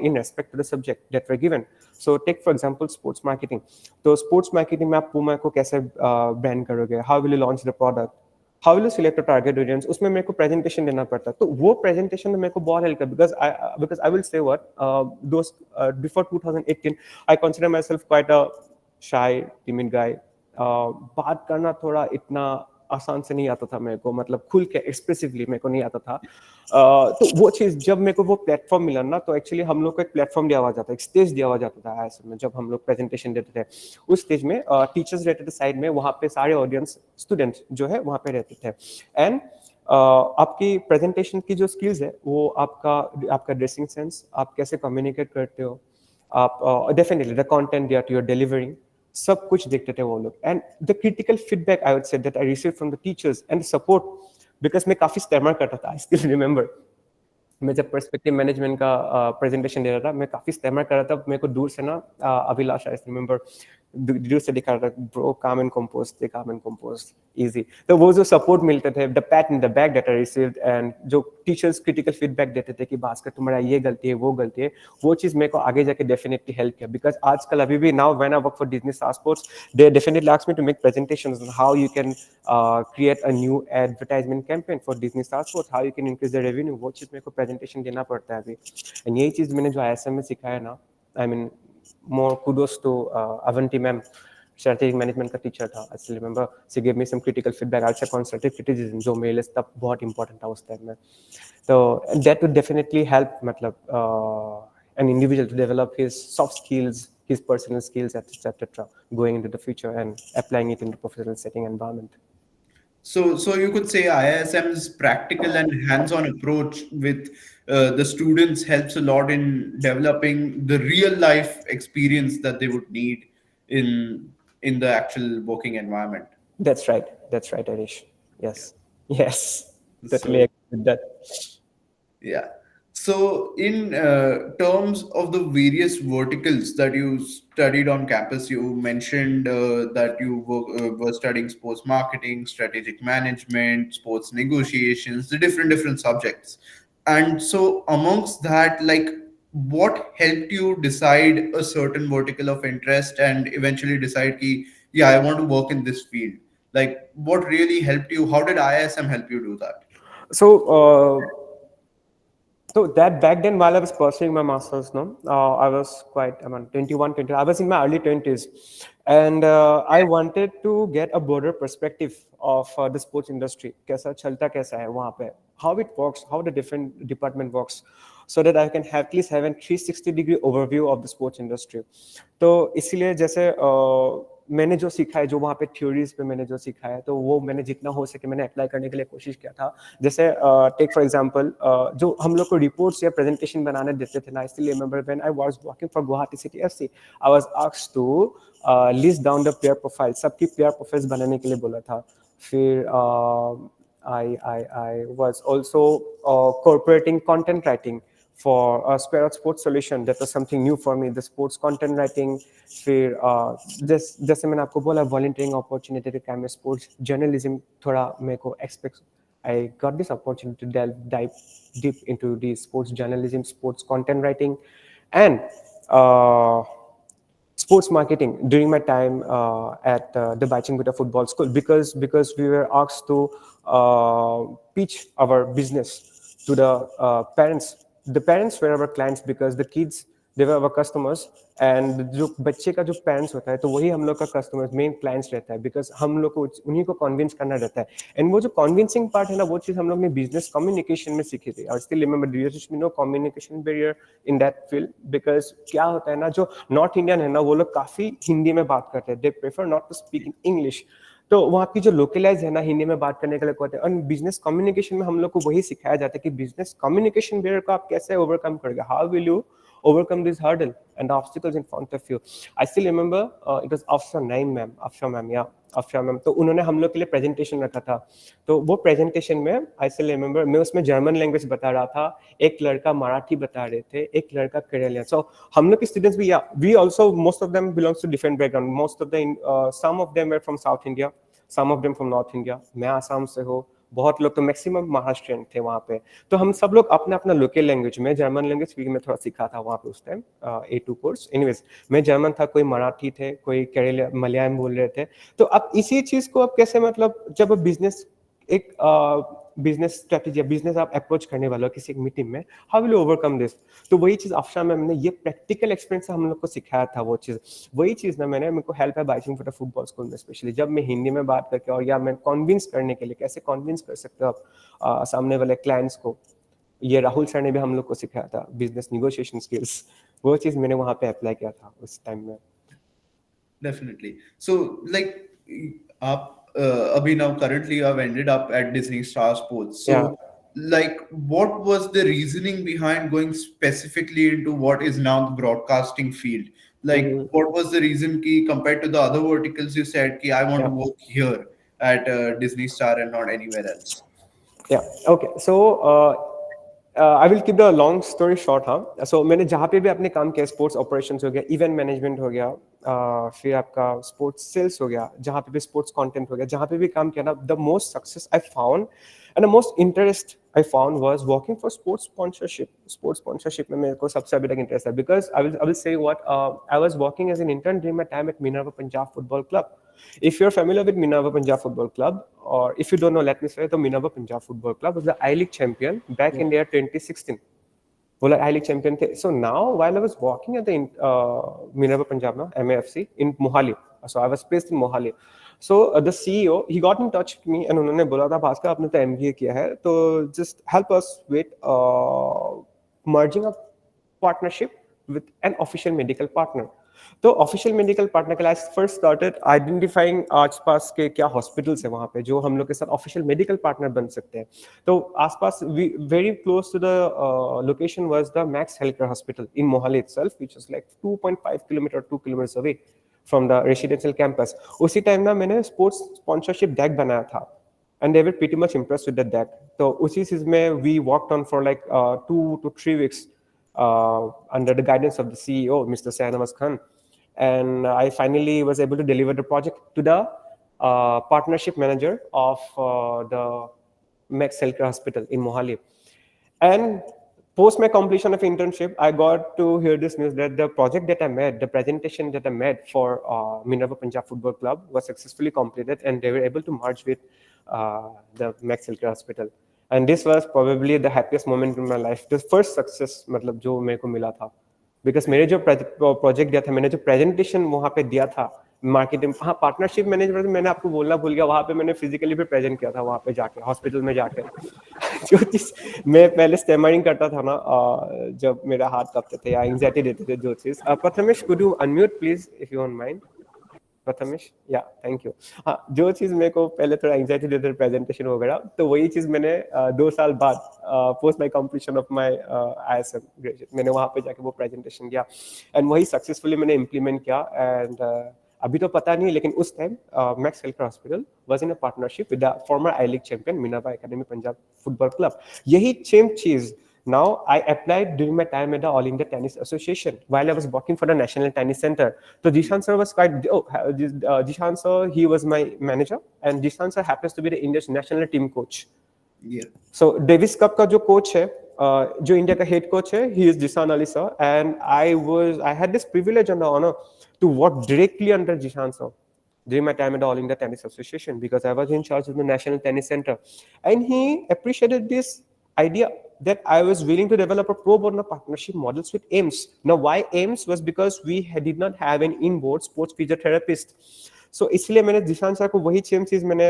Speaker 2: in respect to the subject that were given. So take for example sports marketing. तो sports marketing में आप Puma को कैसे brand करोगे? How will you launch the product? How will you select a target audience? उसमें मेरे को presentation देना पड़ता है. तो वो presentation में मेरे को बहुत help किया because I will say what those before 2018 I consider myself quite a shy timid guy. बात करना थोड़ा इतना आसान से नहीं आता था मेरे को, मतलब खुल के एक्सप्रेसिवली मेरे को नहीं आता था. तो वो चीज़ जब मेरे को वो प्लेटफॉर्म मिला ना, तो एक्चुअली हम लोग को एक प्लेटफॉर्म दिया हुआ जाता है, एक स्टेज दिया हुआ जाता था ऐसे में. जब हम लोग प्रेजेंटेशन देते थे उस स्टेज में टीचर्स रहते थे साइड में, वहाँ पे सारे ऑडियंस स्टूडेंट्स जो है वहाँ पे रहते थे. एंड आपकी प्रेजेंटेशन की जो स्किल्स है वो आपका ड्रेसिंग सेंस, आप कैसे कम्युनिकेट करते हो, आप definitely the content that you are delivering, सब कुछ देखते थे वो लोग. And the critical feedback I would say that I receive from the teachers and support, because मैं काफ़ी स्टैमर करता था. आई स्टिल रिमेंबर मैं जब पर्सपेक्टिव मैनेजमेंट का प्रेजेंटेशन दे रहा था, मैं काफ़ी स्टैमर कर रहा था. मेरे को दूर से ना अभिलाष आई रिमेंबर दूर से दिखा रहा था, ब्रो काम एंड कंपोज इजी. तो वो जो सपोर्ट मिलते थे, the PAT in the back that I received, and जो टीचर्स क्रिटिकल फीडबैक देते थे कि भास्कर तुम्हारा ये गलती है वो गलती है, वो चीज़ मेरे को आगे जाके डेफिनेटली हेल्प किया. बिकॉज आजकल अभी भी now when I work for Disney star Sports, they definitely ask me to make presentations on how you can create a new advertisement campaign for Disney Star Sports, how you can increase the revenue. वो चीज़ मेरे को presentation देना पड़ता है अभी. And यही चीज़ मैंने जो ISM में सिखाया ना, I mean more kudos to Avanti ma'am, strategic management का टीचर था. I still remember she gave me some critical feedback, also constructive criticism, जो मेरे लिए तब बहुत important था उस टाइम में. तो that would definitely help मतलब an individual to develop his soft skills, his personal skills, etc. going into the future and applying it in the professional setting environment.
Speaker 1: So you could say IISM's practical and hands-on approach with the students helps a lot in developing the real life experience that they would need in the actual working environment.
Speaker 2: That's right, Arish. Yes, totally
Speaker 1: So
Speaker 2: agree with that.
Speaker 1: yeah. So in terms of the various verticals that you studied on campus, you mentioned that you were studying sports marketing, strategic management, sports negotiations, the different subjects. And so amongst that, like, what helped you decide a certain vertical of interest and eventually decide ki, yeah, I want to work in this field? Like, what really helped you? How did IISM help you do that?
Speaker 2: So that back then, while I was pursuing my master's, I was quite, 21, 20. I was in my early 20s, and I wanted to get a broader perspective of the sports industry. कैसा चलता कैसा है वहाँ पे, how it works, how the different department works, so that I can at least have a 360-degree overview of the sports industry. तो इसलिए जैसे मैंने जो सीखा है, जो वहाँ पे थ्योरीज पे मैंने जो सीखा है, तो वो मैंने जितना हो सके मैंने अप्लाई करने के लिए कोशिश किया था. जैसे टेक फॉर एग्जांपल जो हम लोग को रिपोर्ट्स या प्रेजेंटेशन बनाने देते थे ना, I still remember when I was working for Guwahati city FC, I was asked to list down the player profile. सबकी प्लेयर प्रोफाइल्स बनाने के लिए बोला था. फिर I was also cooperating content writing for a Square Rock Sports Solution. That was something new for me, the sports content writing. फिर जैसे मैंने आपको बोला volunteering opportunity के time में sports journalism थोड़ा मेरे को expect. I got this opportunity to dive deep into the sports journalism, sports content writing, and sports marketing during my time at the Baichingbuta Football School, because we were asked to pitch our business to the parents. The parents were our clients because the kids, they were our customers, and जो बच्चे का जो parents होता है तो वही हम लोग का customers main clients रहता है, because हम लोग को उन्हीं को convince करना रहता है. and वो जो convincing part है ना, वो चीज़ हम लोग ने business communication में सीखी थी. I still remember there used to be no communication barrier in that field, because क्या होता है ना, जो North Indian है ना, वो लोग काफ़ी हिंदी में बात करते हैं. They prefer not to speak in English. तो वहाँ की जो लोकलाइज है ना, हिंदी में बात करने के लिए कहते हैं. और बिजनेस कम्युनिकेशन में हम लोग को वही सिखाया जाता है कि बिजनेस कम्युनिकेशन बैरियर को आप कैसे ओवरकम करोगे, how will you overcome this hurdle and the obstacles in front of you. I still remember it was Afsha Naim ma'am, Afsha ma'am, yeah, Afsha ma'am. तो उन्होंने हम लोग के लिए प्रेजेंटेशन रखा था. तो वो प्रेजेंटेशन में आई स्टिल रिमेंबर मैं उसमें जर्मन लैंग्वेज बता रहा था, एक लड़का मराठी बता रहे थे, एक लड़का केरलियन. सो हम लोग के स्टूडेंट्स भी, या we also most of them belongs to different background. Most of the some of them were from South India, some of them from North India. मैं आसाम से हूँ, बहुत लोग तो मैक्सिमम महाराष्ट्रियन थे वहाँ पे. तो हम सब लोग अपना अपना लोकल लैंग्वेज में, जर्मन लैंग्वेज भी मैं थोड़ा सीखा था वहाँ पे उस टाइम, A2 कोर्स. एनीवेज मैं जर्मन था, कोई मराठी थे, कोई केरला मलयालम बोल रहे थे. तो अब इसी चीज को अब कैसे, मतलब जब बिजनेस एक बिजनेस स्ट्रेटेजी, बिजनेस आप अप्रोच करने वाले हो किसी एक मीटिंग में, how will you overcome this. तो वही चीज अफशा मैम ने ये प्रैक्टिकल एक्सपीरियंस से हम लोग को सिखाया था. वो चीज, वही चीज ना मैंने, मेरे को हेल्प है Baichung for the football school में स्पेशली, जब मैं हिंदी में बात करके, और या मैं कन्विंस करने के लिए, कैसे कन्विंस कर सकते हो आप सामने वाले क्लाइंट्स को. ये राहुल सर ने भी हम लोग को सिखाया था बिजनेस निगोशिएशन स्किल्स. वो चीज मैंने वहाँ पे अप्लाई किया था उस टाइम में.
Speaker 1: Definitely. So, like, up abhi now currently you have ended up at Disney Star Sports.
Speaker 2: Yeah.
Speaker 1: So, like, what was the reasoning behind going specifically into what is now the broadcasting field? Like, what was the reason ki compared to the other verticals you said ki I want to
Speaker 2: Yeah.
Speaker 1: work here at Disney Star and not anywhere else?
Speaker 2: Yeah. Okay. So I will keep the long story short. हाँ. So मैंने जहाँ पे भी अपने काम किया, sports operations हो गया, इवेंट मैनेजमेंट हो गया, फिर आपका स्पोर्ट्स सेल्स हो गया, जहाँ पे भी स्पोर्ट्स कंटेंट हो गया, जहाँ पे भी काम किया ना, the most success I found and the most interest I found was working for sports sponsorship. Sports sponsorship में मेरे को सबसे अभी तक इंटरेस्ट है, because I will say what I was working as an intern during my time at Minerva Punjab football club. If you're familiar with Minerva Punjab Football Club, or if you don't know, let me say, the Minerva Punjab Football Club was the I-League champion back in the year 2016. वो लोग I-League champion थे. So now, while I was working at the Minerva Punjab, now MAFC in Mohali, so I was based in Mohali. So the CEO, he got in touch with me and उन्होंने बोला था, भास्कर आपने तो MBA किया है, तो just help us with merging a partnership with an official medical partner. तो official medical partner के लिए फर्स्ट स्टार्टेड आइडेंटिफाइंग आसपास के क्या हॉस्पिटल्स है वहाँ पे जो हम लोग के साथ ऑफिशियल मेडिकल पार्टनर बन सकते हैं. तो आसपास very close to the location was the Max health care hospital in Mohali itself, which is like 2.5 kilometre 2 kilometres away from the residential campus. उसी टाइम ना मैंने स्पोर्ट्स स्पॉन्सरशिप डेक बनाया था and they were pretty much impressed with the deck. तो उसी चीज में we worked on for like 2 to 3 weeks under the guidance of the CEO, Mr. Sainawaz Khan. And I finally was able to deliver the project to the partnership manager of the Max Healthcare Hospital in Mohali. And post my completion of internship, I got to hear this news that the project that I made, the presentation that I made for Minerva Punjab Football Club was successfully completed, and they were able to merge with the Max Healthcare Hospital. And this was probably the happiest moment in my life. The first success, मतलब जो मेरे को मिला था. Because मेरे जो project दिया था, मैंने जो प्रेजेंटेशन वहाँ पे दिया था मार्केटिंग, हाँ पार्टनरशिप मैनेजमेंट मैंने आपको बोलना भूल गया, वहाँ पे मैंने फिजिकली भी प्रेजेंट किया था वहाँ पे जाके हॉस्पिटल में जाके. जो चीज मैं पहले स्टेमरिंग करता था ना, जब मेरा हाथ कांपते थे या एंग्जाइटी देते थे, जो चीज. Prathamesh, could you unmute please if you don't mind. Prathamesh, या थैंक यू. हाँ, जो चीज मेरे को पहले थोड़ा एंग्जाइटी देते प्रेजेंटेशन वगैरह, तो वही चीज मैंने 2 साल बाद post my completion of my ISM graduate, मैंने वहाँ पे जाके वो प्रेजेंटेशन किया एंड वही सक्सेसफुली मैंने इम्प्लीमेंट किया. एंड अभी तो पता नहीं, लेकिन उस time max healthcare hospital was in a partnership with the former I-League champion Minerva academy Punjab football club. यही सेम चीज now I applied during my time at the All India Tennis Association while I was working for the National Tennis Center. So Jishan sir was quite, Jishan sir, he was my manager, and Jishan sir happens to be the India's national team coach.
Speaker 1: Yeah.
Speaker 2: So Davis Cup का जो coach है, जो India का head coach है, he is Jishan Ali sir, and I had this privilege and the honor to work directly under Jishan sir during my time at the All India Tennis Association, because I was in charge of the National Tennis Center, and he appreciated this idea that I was willing to develop a pro bono partnership models with AIMS. Now, why AIMS was because we did not have an in-board sports physiotherapist. So इसलिए मैंने Zeeshan sir को वही same चीज मैंने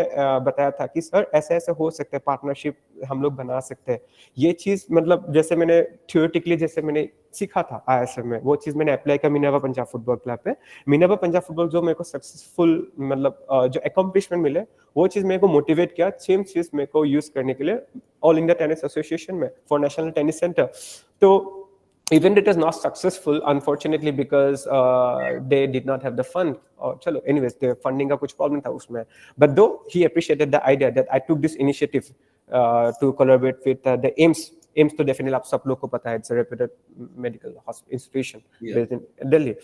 Speaker 2: बताया था कि sir ऐसे ऐसे हो सकते हैं, पार्टनरशिप हम लोग बना सकते हैं. ये चीज मतलब जैसे मैंने थियोरेटिकली जैसे मैंने सीखा था ISM में, वो चीज मैंने अप्लाई किया मिनर्वा पंजाब फुटबॉल क्लब पे. मिनर्वा पंजाब फुटबॉल जो मेरे को सक्सेसफुल मतलब जो अकम्प्लिशमेंट मिले, वो चीज मेरे को मोटिवेट किया सेम चीज मेरे को यूज करने के लिए ऑल इंडिया टेनिस एसोसिएशन में फॉर नेशनल टेनिस सेंटर. तो even it is not successful, unfortunately, because they did not have the fund, or chalo anyways the funding का कुछ problem था उसमें. But though he appreciated the idea that I took this initiative to collaborate with the AIMS तो definitely आप सब लोग को पता है, it's a reputed medical institution
Speaker 1: Yeah.
Speaker 2: based in Delhi.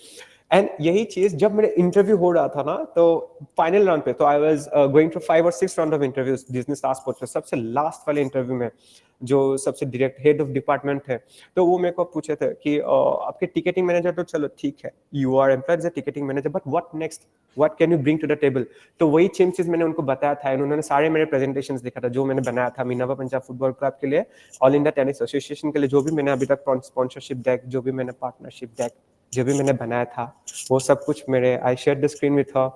Speaker 2: And यही चीज जब मेरे इंटरव्यू हो रहा था ना, तो फाइनल राउंड पे, तो आई वाज गोइंग टू 5 और 6 round of interviews Disney star sports में. सबसे लास्ट वाले इंटरव्यू में जो सबसे डायरेक्ट हेड ऑफ डिपार्टमेंट है, तो वो मेरे को पूछे थे कि आपके टिकटिंग मैनेजर तो चलो ठीक है, you are employed as a ticketing manager, but what next, what can you bring to the table. तो वही सेम चीज मैंने उनको बताया था, उन्होंने सारे मेरे प्रेजेंटेशंस देखा था जो मैंने बनाया था मीनावा पंजाब फुटबॉल क्लब के लिए, ऑल इंडिया टेनिस एसोसिएशन के लिए, जो भी मैंने अभी तक स्पॉन्सरशिप डेक, जो भी मैंने पार्टनरशिप डेक जो भी मैंने बनाया था, वो सब कुछ मेरे I share the screen with her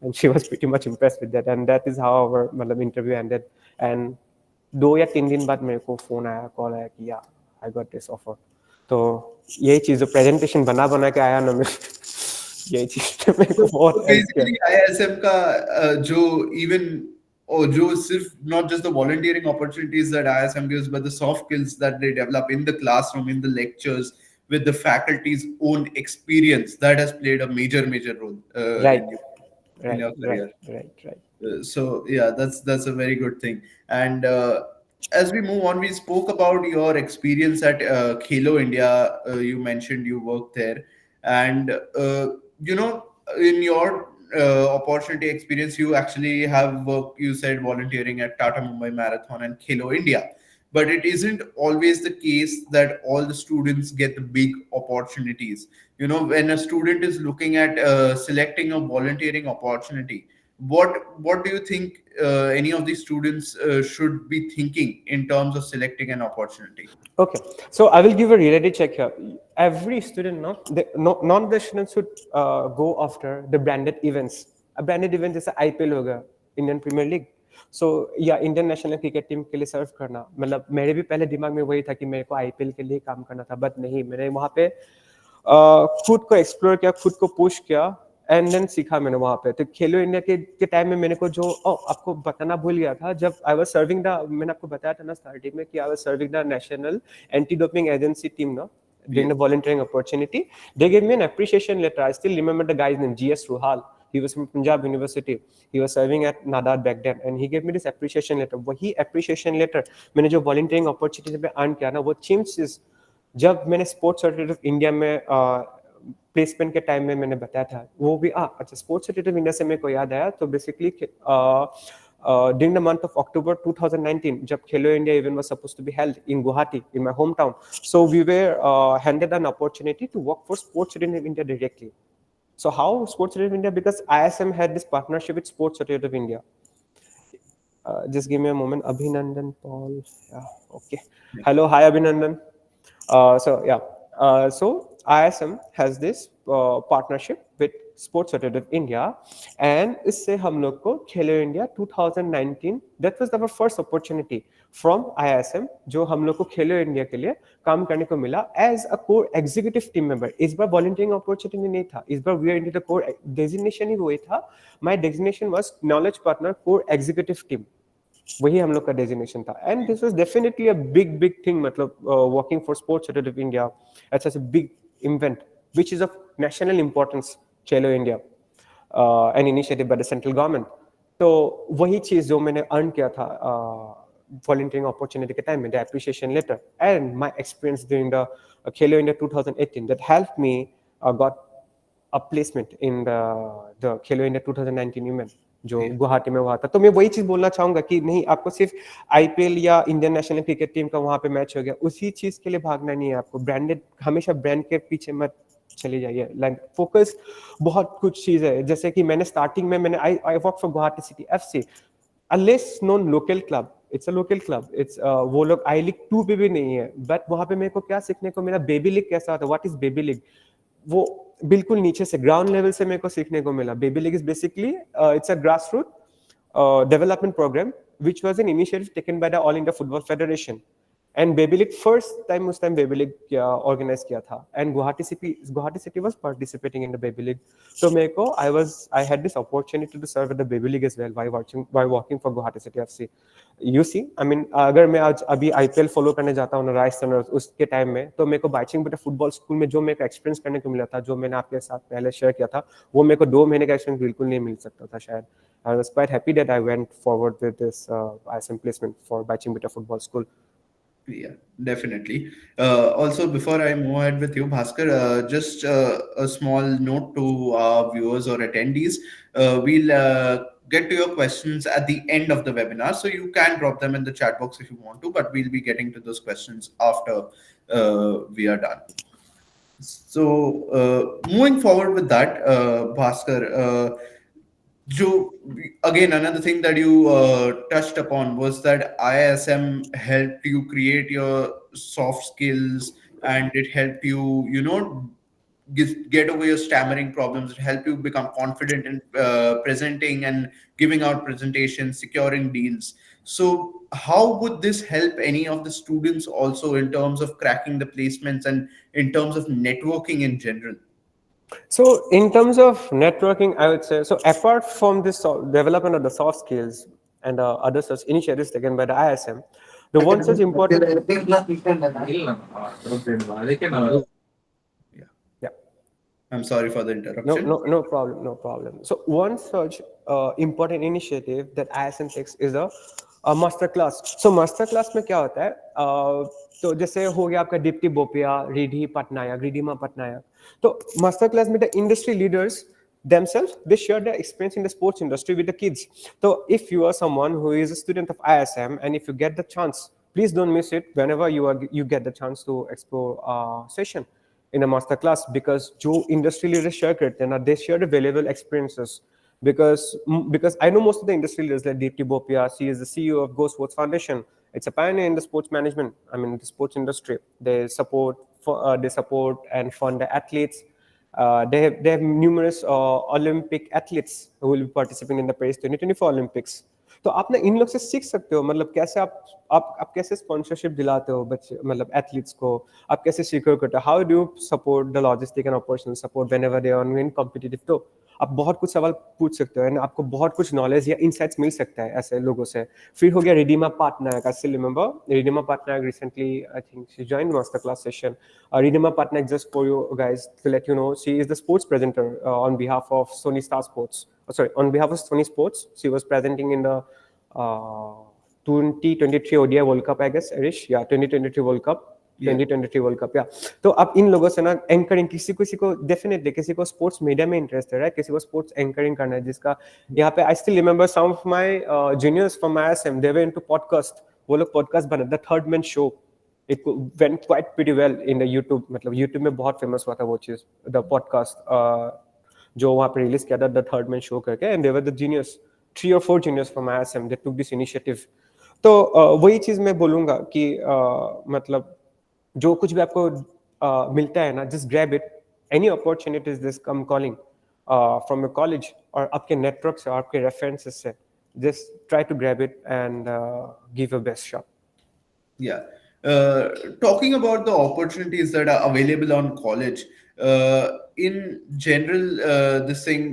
Speaker 2: and she was pretty much impressed with that, and that is how our मतलब इंटरव्यू एंडेड. एंड 2 या 3 दिन बाद मेरे को फोन आया, कॉल आया कि या आई गॉट दिस ऑफर. तो यही चीज प्रेजेंटेशन बना के आया ना मैं यही चीज मेरे को बहुत हेल्प किया.
Speaker 1: बेसिकली आईएसएम का जो इवन or जो सिर्फ not just the volunteering opportunities that ISM gives, but the soft skills that they develop in the classroom, in the lectures, with the faculty's own experience, that has played a major role
Speaker 2: Right.
Speaker 1: in your career.
Speaker 2: Right.
Speaker 1: So yeah, that's a very good thing. And as we move on, we spoke about your experience at Khelo India. You mentioned you worked there, and you know, in your opportunity experience, you actually have worked, you said, volunteering at Tata Mumbai Marathon and Khelo India. But it isn't always the case that all the students get the big opportunities. You know, when a student is looking at selecting a volunteering opportunity, what do you think any of these students should be thinking in terms of selecting an opportunity?
Speaker 2: Okay, so I will give a reality check here. Every student, none of the students should go after the branded events. A branded event जैसे IPL होगा, Indian Premier League. So या Indian national cricket team के लिए सर्व करना, मतलब मेरे भी पहले दिमाग में वही था कि मेरे को IPL के लिए काम करना था, बट नहीं, मैंने वहाँ पे खुद को एक्सप्लोर किया, खुद को पुश किया, एंड देन सीखा मैंने वहाँ पे. तो खेलो इंडिया के टाइम में मैंने को जो आपको बताना भूल गया था, जब आई वाज सर्विंग द, मैंने आपको बताया था ना स्टार्टिंग में कि I was serving the national anti doping agency team ना, during the volunteering opportunity. They gave me an appreciation letter. I still remember the guy's name, GS Ruhal. He was from Punjab University. He was serving at Nadar back then, and he gave me this appreciation letter. वही appreciation letter मैंने जो volunteering opportunity पे earn किया ना, वो changes जब मैंने sports certificate of India में प्लेसमेंट के टाइम में मैंने बताया था, वो भी अच्छा स्पोर्ट्स सर्टिफिकेट ऑफ इंडिया से मेरे को याद आया. तो basically during the month of October 2019, जब खेलो India event was supposed to be held in Guwahati, in my hometown, so we were handed an opportunity to work for Sports Certificate of India directly. So how Sports Certificate of India? Because ISM had this partnership with Sports Certificate of India. Just give me a moment. Abhinandan Paul. Yeah, okay. Hello, hi Abhinandan. So ISM has this partnership with Sports Certificate of India, and इससे हम लोग को खेलो India 2019, that was our first opportunity from ISM, जो हम लोग को खेलो India के लिए काम करने को मिला as a core executive team member. इस बार volunteering opportunity नहीं था, इस बार we are into the core designation ही वही था. My designation was knowledge partner core executive team. वही हम लोग का डेजिग्नेशन था, and this was definitely a big thing. मतलब working for sports certificate of India, it's such a big event which is of national importance, Khelo India, an initiative by the central government. तो वही चीज जो मैंने earn किया था volunteering opportunity के time में, the appreciation letter and my experience during the Khelo India 2018, that helped me got a placement in the Khelo India 2019 event जो गुवाहाटी में हुआ था. तो मैं वही चीज बोलना चाहूंगा कि नहीं, आपको सिर्फ आईपीएल या इंडियन नेशनल क्रिकेट टीम का वहां पे मैच हो गया, उसी चीज के लिए भागना नहीं है आपको. ब्रांडेड, हमेशा ब्रांड के पीछे मत चले जाइए. लाइक फोकस बहुत कुछ चीज है. जैसे कि मैंने स्टार्टिंग में मैंने आई work for Guwahati city FC, a less known local club. It's a local club. It's वो लोग आई लीग 2 पे भी नहीं है, बट वहां पे मेरे को क्या सीखने को मिला, बेबी लीग कैसा होता है, व्हाट इज बेबी लीग, वो बिल्कुल नीचे से ग्राउंड लेवल से मेरे को सीखने को मिला. Baby league is basically it's a grass root development program which was an initiative taken by the All India Football Federation. And baby league first time उस टाइम बेबी लीग ऑर्गेनाइज किया था and Guwahati city was participating in the baby league. तो मेरे को I had this opportunity to serve the baby league as well by working for Guwahati city FC. You see I mean अगर मैं आज अभी IPL follow करने जाता हूँ राजस्थान उसके टाइम में, तो मेरे को बाइचिंग बेटा फुटबॉल स्कूल में जो मेरे को एक्सपीरियंस करने को मिला था, जो मैंने आपके साथ पहले शेयर किया था, वो मेरे को 2 महीने का एक्सपीरियंस बिल्कुल नहीं मिल सकता था शायद. I was quite happy that I went forward with this ISM placement for Baiching Beta Football School.
Speaker 1: Yeah, definitely. Also, before I move ahead with you, Bhaskar, just a small note to our viewers or attendees. We'll get to your questions at the end of the webinar, so you can drop them in the chat box if you want to, but we'll be getting to those questions after we are done. So, moving forward with that, Bhaskar, Jo, again, another thing that you touched upon was that ISM helped you create your soft skills, and it helped you, get over your stammering problems. It helped you become confident in presenting and giving out presentations, securing deals. So, how would this help any of the students also in terms of cracking the placements and in terms of networking in general?
Speaker 2: So, in terms of networking, I would say, so apart from this development of the soft skills and other such initiatives taken by the ISM, the one such important. Yeah.
Speaker 1: I'm sorry for the interruption.
Speaker 2: No problem, no problem. So one such important initiative that ISM takes is a master class. So master class में क्या होता है? तो जैसे हो गया आपका दीप्ति बोपिया, रिधिमा पटनायक. तो master class में the industry leaders themselves, they share their experience in the sports industry with the kids. So if you are someone who is a student of ISM and if you get the chance, please don't miss it whenever you get the chance to explore a session in a master class, because जो industry leaders share करते हैं ना, they share the valuable experiences. Because I know most of the industry leaders like Deepti Bopia. She is the CEO of Go Sports Foundation. It's a pioneer in the sports management. I mean, the sports industry. They support and fund the athletes. They have numerous Olympic athletes who will be participating in the Paris 2024 Olympics. तो आप ना इन लोग से सीख सकते हो, मतलब कैसे आप कैसे स्पॉन्सरशिप दिलाते हो बच्चे, मतलब एथलीट्स को आप कैसे सिक्योर करते हो, how do you support the logistic and operational support whenever they are in competitive. तो आप बहुत कुछ सवाल पूछ सकते हो एंड आपको बहुत कुछ नॉलेज या इनसाइट्स मिल सकता है ऐसे लोगों से. फिर हो गया Ridhima Patnaik. I still remember Ridhima Patnaik recently, I think she joined master class session. Ridhima Patnaik, just for you guys to let you know, she is the sports presenter on behalf of Sony Star Sports. On behalf of Sony Sports, she was presenting in the 2023 ODI World Cup, I guess, Arish. Yeah, 2023 World Cup. 2023 World Cup, yeah. तो अब इन लोगों से ना anchoring, किसी को definitely किसी को sports media में इंटरेस्टेड है, किसी को स्पोर्ट्स एंकरिंग करना है, जिसका यहाँ पे I still remember some of my juniors from ISM, they were into podcast. वो लोग पॉडकास्ट बना, the third man show. It went quite pretty well in the YouTube. मतलब यूट्यूब में बहुत फेमस हुआ था वो चीज, द पॉडकास्ट जो वहाँ पे रिलीज किया था, द थर्ड मैन शो करके. And they were the genius 3 or 4 juniors from ISM that took this initiative. तो वही चीज मैं बोलूंगा कि मतलब जो कुछ भी आपको मिलता है ना, just grab it. Any opportunities this come calling from your college और आपके नेटवर्क से और आपके रेफरेंसेस से, just try to grab it and give your best shot.
Speaker 1: Yeah. Talking about the opportunities that are available on college, in general, this thing,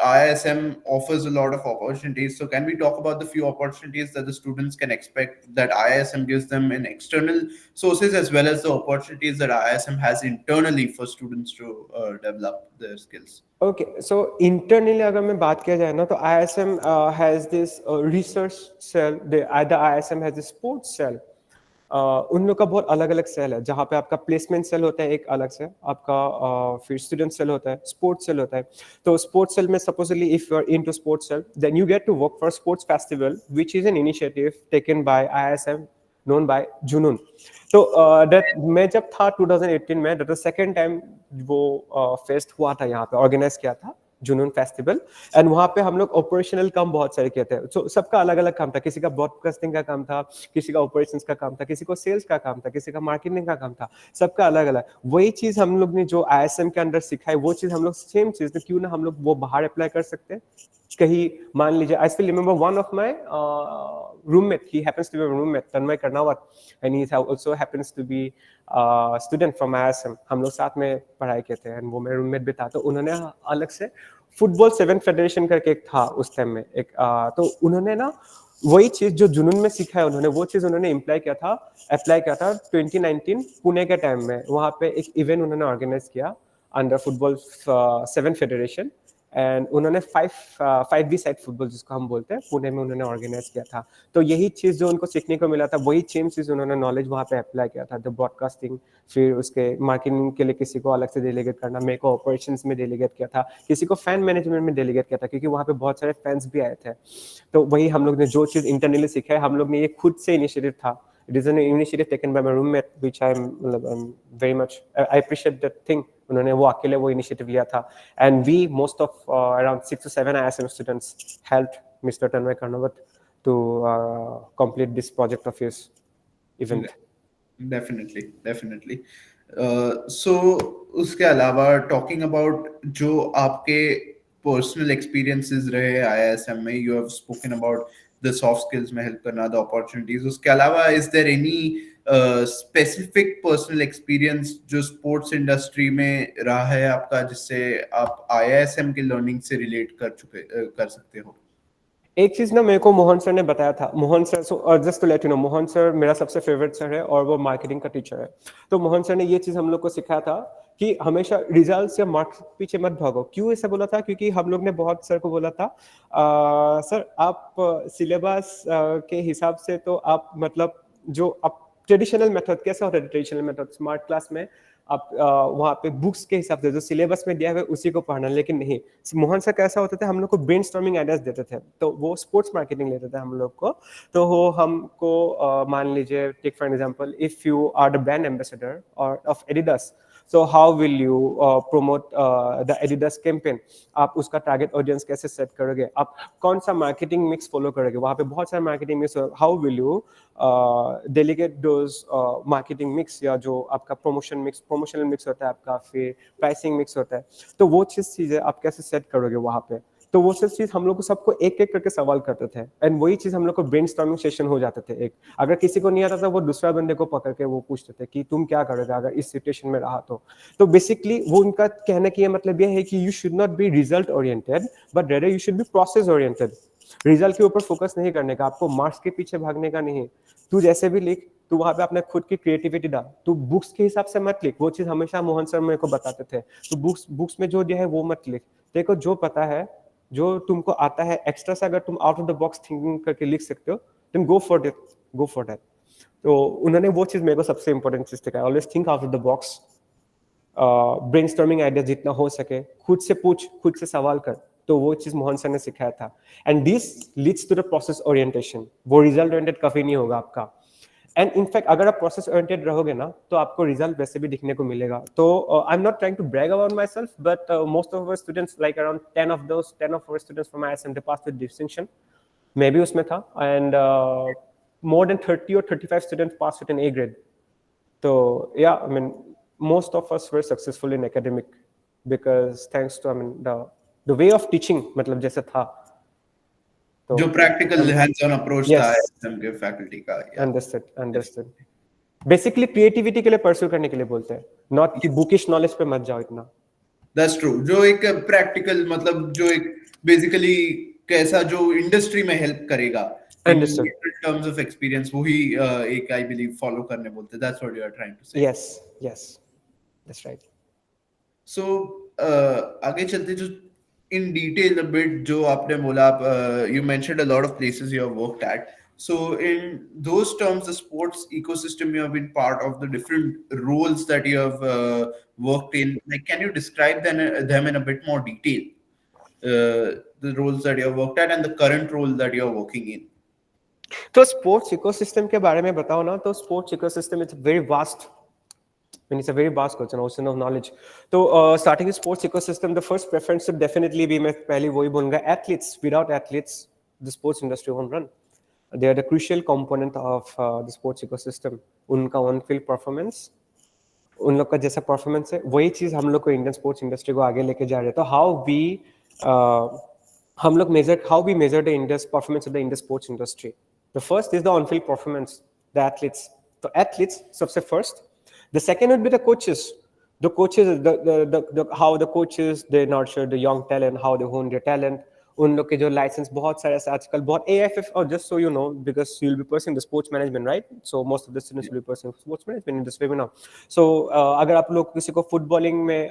Speaker 1: ISM offers a lot of opportunities. So, can we talk about the few opportunities that the students can expect that ISM gives them in external sources, as well as the opportunities that ISM has internally for students to develop their skills?
Speaker 2: Okay, so internally अगर मैं बात किया जाए ना, तो ISM has this research cell. The ISM has this sports cell. उन लोग का बहुत अलग अलग सेल है, जहाँ पे आपका प्लेसमेंट सेल होता है एक अलग से, आपका फिर स्टूडेंट सेल होता है, स्पोर्ट्स सेल होता है. तो स्पोर्ट्स सेल में supposedly if you are into sports cell, then you get to work for sports festival which is an initiative taken by ISM known by जुनून. तो मैं जब था 2018 में, दैट वाज सेकंड टाइम वो फेस्ट हुआ था, यहाँ पे ऑर्गेनाइज किया था जुनून फेस्टिवल. एंड वहाँ पे हम लोग ऑपरेशनल काम बहुत सारे किए थे. तो सबका अलग अलग काम था, किसी का ब्रॉडकास्टिंग का काम था, किसी का ऑपरेशंस का काम था, किसी को सेल्स का काम था, किसी का मार्केटिंग का काम था. सबका अलग अलग. वही चीज हम लोग ने जो ISM के अंदर सिखाई, वो चीज हम लोग सेम चीज क्यों ना हम लोग वो बाहर अप्लाई कर सकते हैं. कहीं मान लीजिए, आई still remember one of my roommate, he happens to be a roommate, Tanmay Karnawat, and he also happens to be a student from ISM. हम लोग साथ में पढ़ाई करते हैं, and वो मेरा रूममेट भी था. तो उन्होंने अलग से फुटबॉल 7 फेडरेशन करके एक था उस टाइम में एक, तो उन्होंने ना वही चीज जो जुनून में सीखा है उन्होंने, वो चीज उन्होंने अप्लाई किया था 2019 पुणे के टाइम में. वहाँ पे एक इवेंट उन्होंने ऑर्गेनाइज किया अंडर फुटबॉल 7 फेडरेशन, एंड उन्होंने 5v साइड फुटबॉल जिसको हम बोलते हैं पुणे में उन्होंने ऑर्गेनाइज किया था. तो यही चीज जो उनको सीखने को मिला था, वही सेम चीज उन्होंने नॉलेज वहाँ पे अप्लाई किया था. द ब्रॉडकास्टिंग, फिर उसके मार्केटिंग के लिए किसी को अलग से डेलीगेट करना, मेरे को ऑपरेशंस में डेलीगेट किया था, किसी को फैन मैनेजमेंट में डेलीगेट किया था, क्योंकि वहाँ पे बहुत सारे फैंस भी आए थे. तो वही हम लोग ने जो चीज इंटरनली सीखा है, हम लोग ने ये खुद से इनिशिएटिव था. It is an initiative taken by my roommate, which I'm very much, I appreciate that thing. उन्होंने वो अकेले वो इनिशिएटिव लिया था, and we most of around 6 to 7 ISM students helped Mr. Tanmay Karnawat to complete this project of his event.
Speaker 1: Definitely. So उसके अलावा talking about जो आपके personal experiences रहे ISM में, you have spoken about the soft skills में help करना, the opportunities. उसके अलावा is there any specific personal experience जो sports industry में रहा है आपका, जिससे आप ISM के learning से relate कर सकते हो?
Speaker 2: एक चीज ना मेरे को मोहन सर ने बताया था. Mohan sir, so just to let you know, Mohan sir मेरा सबसे फेवरेट सर है और वो मार्केटिंग का टीचर है. तो मोहन सर ने ये चीज हम लोग को सिखाया था कि हमेशा रिजल्ट्स या मार्क्स पीछे मत भागो. क्यों ऐसा बोला था? क्योंकि हम लोग ने बहुत सर को बोला था, सर आप सिलेबस के हिसाब से तो आप मतलब जो आप ट्रेडिशनल मेथड, कैसा होता है ट्रेडिशनल मेथड स्मार्ट क्लास में, आप वहाँ पे बुक्स के हिसाब से जो सिलेबस में दिया हुआ है उसी को पढ़ना. लेकिन नहीं, मोहन सर कैसा होता था, हम लोग को ब्रेनस्टॉर्मिंग आइडियाज देते थे. तो वो स्पोर्ट्स मार्केटिंग लेते थे हम लोग को. तो वो हमको मान लीजिए, take for example, if you are the brand ambassador और of Adidas, so how will you promote the Adidas campaign? आप उसका टारगेट ऑडियंस कैसे सेट करोगे, आप कौन सा मार्केटिंग मिक्स फॉलो करोगे, वहाँ पे बहुत सारे marketing mix. How will you delegate those marketing mix, या जो आपका प्रमोशनल मिक्स होता है आपका, फिर प्राइसिंग मिक्स होता है, तो वो चीजें आप कैसे सेट करोगे वहाँ पे. तो वो सब चीज हम लोग को सबको एक एक करके सवाल करते थे, एंड वही चीज हम लोग को ब्रेनस्टॉर्मिंग सेशन हो जाते थे. एक अगर किसी को नहीं आता था, वो दूसरा बंदे को पकड़ के वो पूछते थे कि तुम क्या करोगे अगर इस सिचुएशन में रहा तो बेसिकली वो उनका कहने का मतलब ये है कि you should not be result oriented, but rather you should be process oriented. Result के ऊपर फोकस नहीं करने का, आपको मार्क्स के पीछे भागने का नहीं. तू जैसे भी लिख, तू वहां पे अपने खुद की क्रिएटिविटी डाल, तू बुक्स के हिसाब से मत लिख. वो चीज हमेशा मोहन सर मेरे को बताते थे. तो बुक्स में जो दिया है वो मत लिख. देखो जो पता है, जो तुमको आता है, एक्स्ट्रा से अगर तुम out of the box thinking करके लिख सकते हो, तुम गो फॉर दैट. तो उन्होंने वो चीज मेरे को सबसे इंपॉर्टेंट चीज सिखाया, always think out of the box. Brainstorming idea जितना हो सके खुद से पूछ, खुद से सवाल कर. तो वो चीज मोहन सर ने सिखाया था. And this leads to the process orientation. वो रिजल्ट ओरिएंटेड कभी नहीं होगा आपका. एंड इनफैक्ट अगर आप प्रोसेस ओरिएंटेड रहोगे ना, तो आपको रिजल्ट वैसे भी दिखने को मिलेगा. तो I am not trying to brag about myself, but most of our students, like around 10 of our students from ISM, they pass with distinction. मैं भी उसमें था. And more than 30 or 35 students pass with an A grade. तो या I mean most of us were successful in academic because thanks to the way of teaching, मतलब जैसे था,
Speaker 1: तो जो practical hands-on approach था ISM के faculty का.
Speaker 2: Understood. Basically creativity के लिए pursue करने के लिए बोलते हैं, not कि bookish knowledge पे मत जाओ इतना.
Speaker 1: That's true. जो एक practical, मतलब जो एक basically कैसा जो industry में help करेगा. In terms of experience, वही एक I believe follow करने बोलते. That's what you are trying to say.
Speaker 2: Yes. That's right.
Speaker 1: So आगे चलते जो in detail a bit जो आपने बोला, you mentioned a lot of places you have worked at. So in those terms, the sports ecosystem, you have been part of the different roles that you have worked in. Like, can you describe them in a bit more detail? The roles that you have worked at and the current role that you are working in.
Speaker 2: तो sports ecosystem के बारे में बताओ ना. तो sports ecosystem is very vast. It's a very vast ocean of knowledge. So starting with sports ecosystem, the first preference should definitely be, मैं पहले वही बोलूँगा, athletes. Without athletes, the sports industry won't run. They are the crucial component of the sports ecosystem. उनका on-field performance, उन लोग का जैसा performance है, वही चीज हम लोग को इंडियन स्पोर्ट्स इंडस्ट्री को आगे लेके जा रहे हैं. तो how we हम लोग measure how we measure the India's performance of the Indian sports industry. The first is the on-field performance, the athletes. The athletes, सबसे first. The second would be the coaches. The coaches, how the coaches they nurture the young talent, how they hone their talent. उन लोग के जो licence बहुत सारे ऐसे आजकल बहुत AIFF और just so you know because you'll be pursuing the sports management right so most of the students will be pursuing sports management in this webinar so अगर आप लोग किसी को फुटबॉलिंग में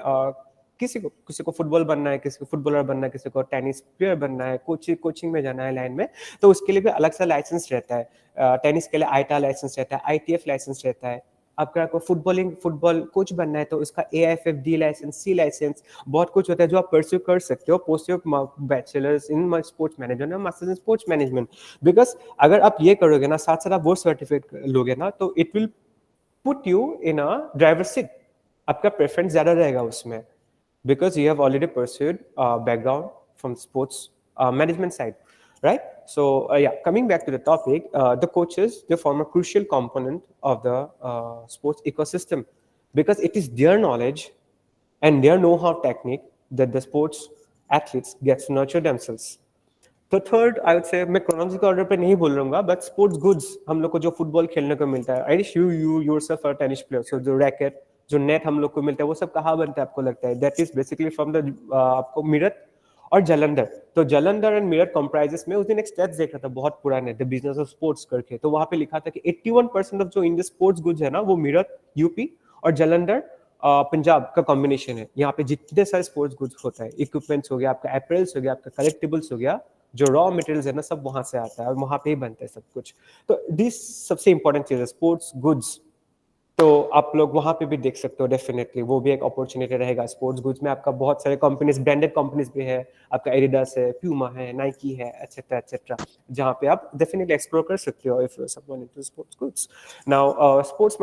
Speaker 2: किसी को फुटबॉल बनना है किसी को फुटबॉलर बनना है किसी को टेनिस प्लेयर बनना है कोचिंग में जाना है लाइन में तो उसके लिए भी अलग सा लाइसेंस रहता है टेनिस के लिए आईटा लाइसेंस रहता है ITF लाइसेंस रहता है आपको फुटबॉल कोच बनना है तो उसका AIFF D licence C licence बहुत कुछ होता है जो आप परस्यू कर सकते हो post your bachelors in sports management और masters in sports management because अगर आप ये करोगे ना साथ साथ आप वो सर्टिफिकेट लोगे ना तो it will put you in a driver seat आपका प्रेफरेंस ज्यादा रहेगा उसमें because you have already pursued background from sports management side, right? So yeah, coming back to the topic, the coaches they form a crucial component of the sports ecosystem because it is their knowledge and their know-how technique that the sports athletes get to nurture themselves. तो third I would से मैं chronological order पे नहीं बोल रहा but sports goods हम लोग को जो फुटबॉल खेलने को मिलता है I wish you yourself are tennis player so जो रैकेट जो नेट हम लोग को मिलता है वो सब कहाँ बनता है आपको लगता है that is basically from the आपको मीरठ और जलंधर तो जलंधर एंड मीरठ कंप्राइजेस में उस दिन एक स्टैट्स देख रहा था बहुत पुराने द बिजनेस ऑफ स्पोर्ट्स करके तो वहां पे लिखा था कि 81% ऑफ जो इंडियन स्पोर्ट्स गुड्स है ना वो मीरठ यूपी और जलंधर पंजाब का कॉम्बिनेशन है यहाँ पे जितने सारे स्पोर्ट्स गुड्स होता है इक्विपमेंट्स हो गया आपका एपरल्स हो गया आपका कलेक्टिबल्स हो गया जो रॉ मटेरियल्स है ना सब वहां से आता है और वहां पे ही बनता है सब कुछ तो दिस सबसे इंपॉर्टेंट चीज है स्पोर्ट्स गुड्स तो आप लोग वहां पे भी देख सकते हो डेफिनेटली वो भी एक अपॉर्चुनिटी रहेगा स्पोर्ट्स गुड्स में आपका बहुत सारे कंपनीज ब्रांडेड कंपनीज भी है आपका एडिडास है प्यूमा है नाइकी है एटसेट्रा एटसेट्रा जहां पे आप डेफिनेटली एक्सप्लोर कर सकते हो if someone into sports goods now sports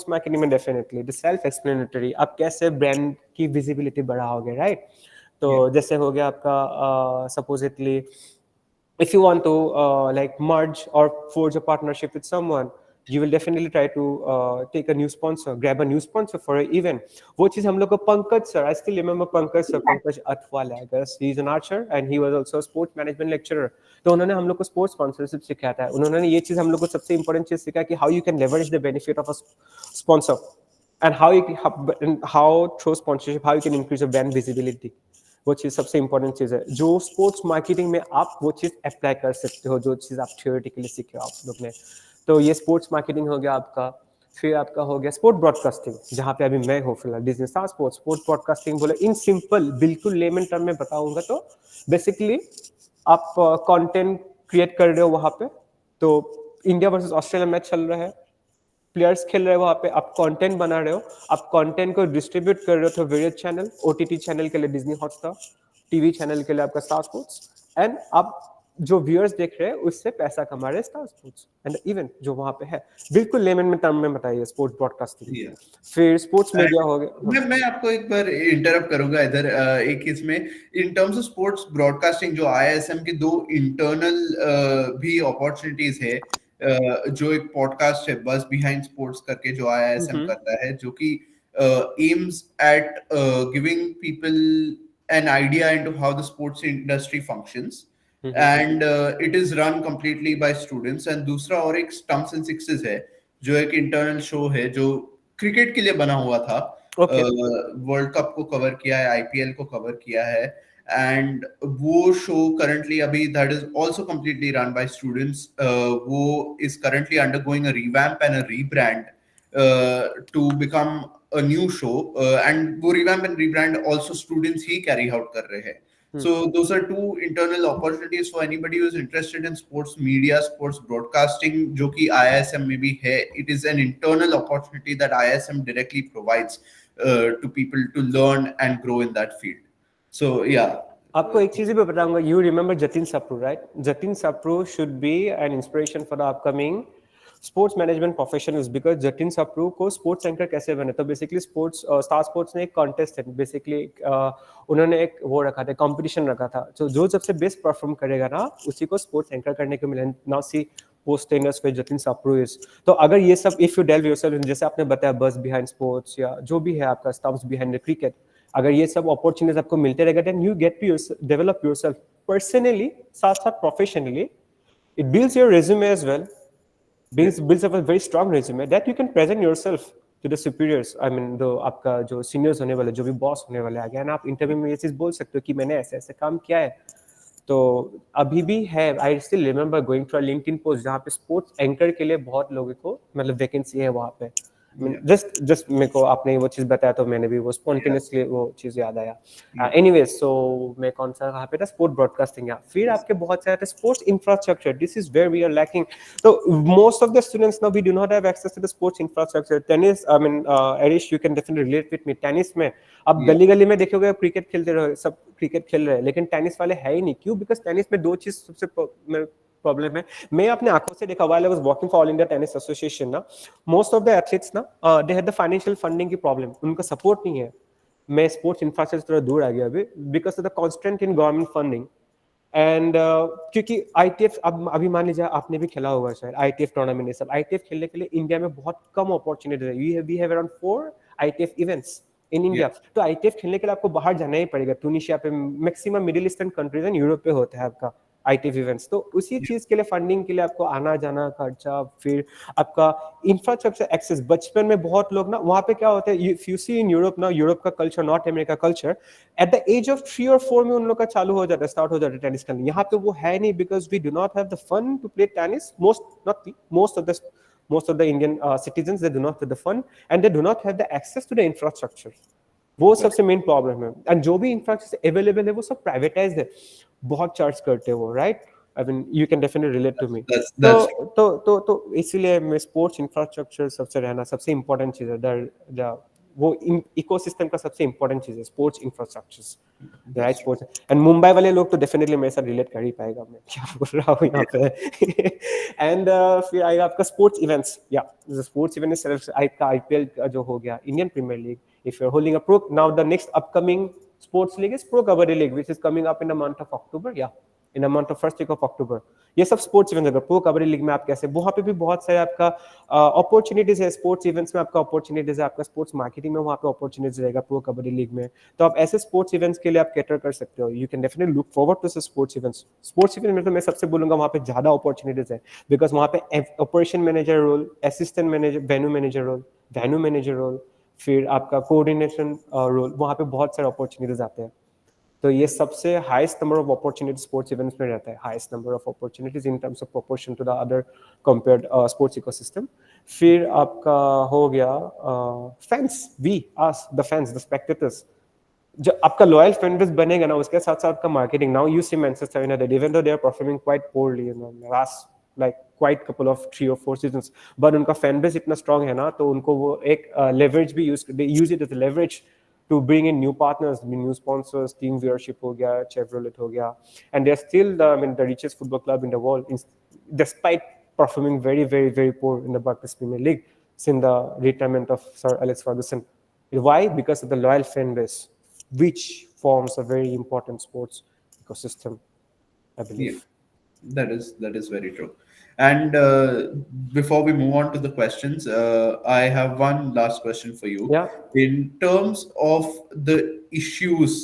Speaker 2: marketing में डेफिनेटली द सेल्फ एक्सप्लेनेटरी आप कैसे ब्रांड की विजिबिलिटी बढ़ाओगे राइट तो जैसे हो गया आपका supposedly if you want to like merge or forge a partnership with someone you will definitely try to take a new sponsor grab a new sponsor for an event वो चीज हम लोग को Pankaj sir I still remember Pankaj Athwal I guess he is an archer and he was also a sports management lecturer तो उन्होंने हम लोग को स्पोर्ट्स स्पॉन्सरशिप सिखाया था उन्होंने ये चीज हम लोग को सबसे इंपॉर्टेंट चीज सिखाया कि how you can leverage the benefit of a sponsor and how through sponsorship how you can increase your brand visibility वो चीज सबसे इंपॉर्टेंट चीज है जो स्पोर्ट्स मार्केटिंग में आप वो चीज अप्लाई कर सकते हो जो चीज आप थियोरेटिकली सीखे हो आप लोग ने तो ये स्पोर्ट्स मार्केटिंग हो गया आपका फिर आपका हो गया स्पोर्ट ब्रॉडकास्टिंग जहाँ पे अभी मैं हूँ फिलहाल डिज्नी स्टार स्पोर्ट ब्रॉडकास्टिंग बोले इन सिंपल बिल्कुल लेमन टर्म में बताऊंगा तो बेसिकली आप कंटेंट क्रिएट कर रहे हो वहां पे तो इंडिया वर्सेस ऑस्ट्रेलिया मैच चल रहा है प्लेयर्स खेल रहे हो वहां पे आप कंटेंट बना रहे हो आप कंटेंट को डिस्ट्रीब्यूट कर रहे हो through various channel OTT channel के लिए डिज्नी हॉटस्टार टीवी चैनल के लिए आपका स्टार स्पोर्ट्स एंड आप जो व्यूअर्स देख रहे हैं उससे पैसा कमा रहे हैं स्टार स्पोर्ट्स एंड इवेंट जो वहां पे है बिल्कुल लेमन में टर्म में बताइए स्पोर्ट्स ब्रॉडकास्टिंग फिर स्पोर्ट्स मीडिया हो गया
Speaker 1: मैं आपको एक बार इंटरप्ट करूंगा इधर एक इसमें इन टर्म्स ऑफ स्पोर्ट्स ब्रॉडकास्टिंग जो IISM की दो इंटरनल भी अपॉर्चुनिटीज है जो एक पॉडकास्ट है बस बिहाइंड स्पोर्ट्स करके जो IISM करता है जो कि aims at giving people an idea into how the sports industry functions and it is run completely by students and दूसरा और एक स्टंप्स एंड सिक्सेस है जो एक इंटरनल शो है जो क्रिकेट के लिए बना हुआ था वर्ल्ड कप को कवर किया है IPL को कवर किया है एंड वो शो करंटली अभी that is also completely run by students वो is currently undergoing a revamp and a rebrand to become a new show and वो revamp and rebrand also students ही carry out कर रहे हैं so those are two internal opportunities for anybody who is interested in sports media sports broadcasting जो कि IISM में भी है it is an internal opportunity that IISM directly provides to people to learn and grow in that field so yeah
Speaker 2: आपको एक चीज भी बताऊंगा you remember Jatin Sapru right Jatin Sapru should be an inspiration for the upcoming sports management professionals because Jatin Sapru को sports anchor कैसे बने तो basically sports star sports ने एक कॉन्टेस्ट है बेसिकली उन्होंने एक वो रखा था कंपटीशन रखा था तो जो सबसे बेस्ट परफॉर्म करेगा ना उसी को स्पोर्ट्स एंकर करने को मिले नाउ सी पोस्ट टेनर्स पे जतिन सप्रू इज तो अगर ये सब इफ यू डेल्व योरसेल्फ जैसे आपने बताया बस बिहाइंड स्पोर्ट्स या जो भी है आपका स्टम्प्स बिहाइंड द क्रिकेट अगर ये सब अपॉर्चुनिटीज आपको मिलते रहेगा, then you get to develop yourself personally, साथ साथ professionally. It builds your resume as well, builds up a very strong resume that you can present yourself to the superiors. I mean, आपका जो seniors होने वाले, जो भी boss होने वाले, अगेन आप इंटरव्यू में ये चीज बोल सकते हो कि मैंने ऐसे ऐसे काम किया है. तो अभी भी है, I still remember going to LinkedIn post जहाँ पे स्पोर्ट्स एंकर के लिए बहुत लोगों को मतलब वैकेंसी है वहाँ पे. जस्ट मेरे को आपने वो चीज बताया तो मैंने भी वो स्पॉन्टेनियसली वो चीज याद आया. एनीवेज, सो मैं कौन सा कहाँ पे था, स्पोर्ट ब्रॉडकास्टिंग. या फिर आपके बहुत सारे sports infrastructure, this is where we are lacking. तो most of the students now we do not have access to the sports infrastructure. Tennis, I mean Arish, you can definitely relate with me. Tennis में आप गली गली में देखोगे cricket खेलते रहे, सब क्रिकेट खेल रहे हैं, लेकिन टेनिस वाले है ही नहीं. क्यों? बिकॉज टेनिस में दो चीज सबसे प्रॉब्लम है. मैं अपने आंखों से देखा, while I was working for all India tennis association ना, मोस्ट ऑफ द एथलीट्स ना, they had the financial funding की प्रॉब्लम, उनका सपोर्ट नहीं है. मैं स्पोर्ट्स इंफ्रास्ट्रक्चर थोड़ा दूर आ गया अभी because of the constant in government funding. And क्योंकि आईटीएफ, अब अभी मान लीजिए आपने भी खेला होगा शायद आईटीएफ टूर्नामेंट, ये सब आईटीएफ खेलने के लिए इंडिया में बहुत कम अपॉर्चुनिटी है. We have around 4 ITF events in India. तो आईटीएफ खेलने के लिए आपको बाहर जाना ही पड़ेगा. ट्यूनीशिया पे, maximum middle eastern countries and Europe पे होता है आपका आईटीएफ इवेंट्स. तो उसी चीज के लिए फंडिंग के लिए आपको आना जाना खर्चा, फिर आपका इंफ्रास्ट्रक्चर एक्सेस. बचपन में बहुत लोग ना वहां पे क्या होता है, if you see in Europe ना, यूरोप का culture, North America culture, at the age of 3 और 4 में उन लोग का चालू हो जाता है, स्टार्ट हो जाता है टेनिस खेलना. यहाँ पे वो है नहीं because we do not have the fun to play tennis. most of the Indian citizens, they do not have the fun and they do not have the access to the infrastructure. वो सबसे main problem है. And जो भी infrastructure available है वो सब privatised है, बहुत चार्ज करते हैं वो, right? I mean you can definitely relate to me. तो इसीलिए मैं स्पोर्ट्स इंफ्रास्ट्रक्चर सबसे रहना सबसे इंपॉर्टेंट चीज है. वो इकोसिस्टम का सबसे इंपॉर्टेंट चीज है sports infrastructures, right? Sports. And Mumbai वाले लोग तो डेफिनेटली मेरे साथ रिलेट कर ही पाएगा, मैं क्या बोल रहा हूँ यहाँ पे. एंड फिर आएगा आपका स्पोर्ट्स इवेंट्स. या स्पोर्ट्स इवेंट सिर्फ आपका आईपीएल जो हो गया, Indian Premier League. If you're holding a pro, now the next upcoming sports league is Pro Kabaddi League, which is coming up in the month of October. Yeah, in the month of first week of October. ये सब sports events अगर pro kabaddi league में आप कैसे, वहाँ पे भी बहुत सारे आपका अपॉर्चुनिटीज है. स्पोर्ट्स इवेंट्स में आपका अपॉर्चुनिटीज है, आपका स्पोर्ट्स मार्केटिंग में वहाँ पे अपॉर्चुनिटीज रहेगा प्रो कबड्डी लीग में. तो आप ऐसे स्पोर्ट्स इवेंट्स के लिए आप कैटर कर सकते हो. You can definitely look forward to sports events. Sports event में तो मैं सबसे बोलूंगा वहाँ पे ज्यादा अपॉर्चुनिटीज है बिकॉज वहाँ पे operation manager role, assistant manager, venue manager role, फिर आपका कोऑर्डिनेशन रोल, वहाँ पे बहुत सारे अपॉर्चुनिटीज आते हैं. तो ये सबसे highest number of opportunities sports events में रहता है, highest number of opportunities in terms of proportion to the other compared sports ecosystem. फिर आपका हो गया fans, we as the fans, the spectators. जो आपका लॉयल फैन बेस बनेगा ना, उसके साथ साथ आपका marketing. Now you see Manchester United, even though they are performing quite poorly in the last like quite couple of 3 or 4 seasons, but उनका fan base इतना strong है ना, तो उनको वो एक leverage भी they use it as a leverage to bring in new partners, new sponsors, team viewership हो गया, Chevrolet हो गया, and they're still the richest football club in the world, despite performing very, very, very poor in the British Premier League since the retirement of Sir Alex Ferguson. Why? Because of the loyal fan base, which forms a very important sports ecosystem, I believe.
Speaker 1: Yeah. That is very true. And before we move on to the questions, I have one last question for you.
Speaker 2: Yeah.
Speaker 1: In terms of the issues,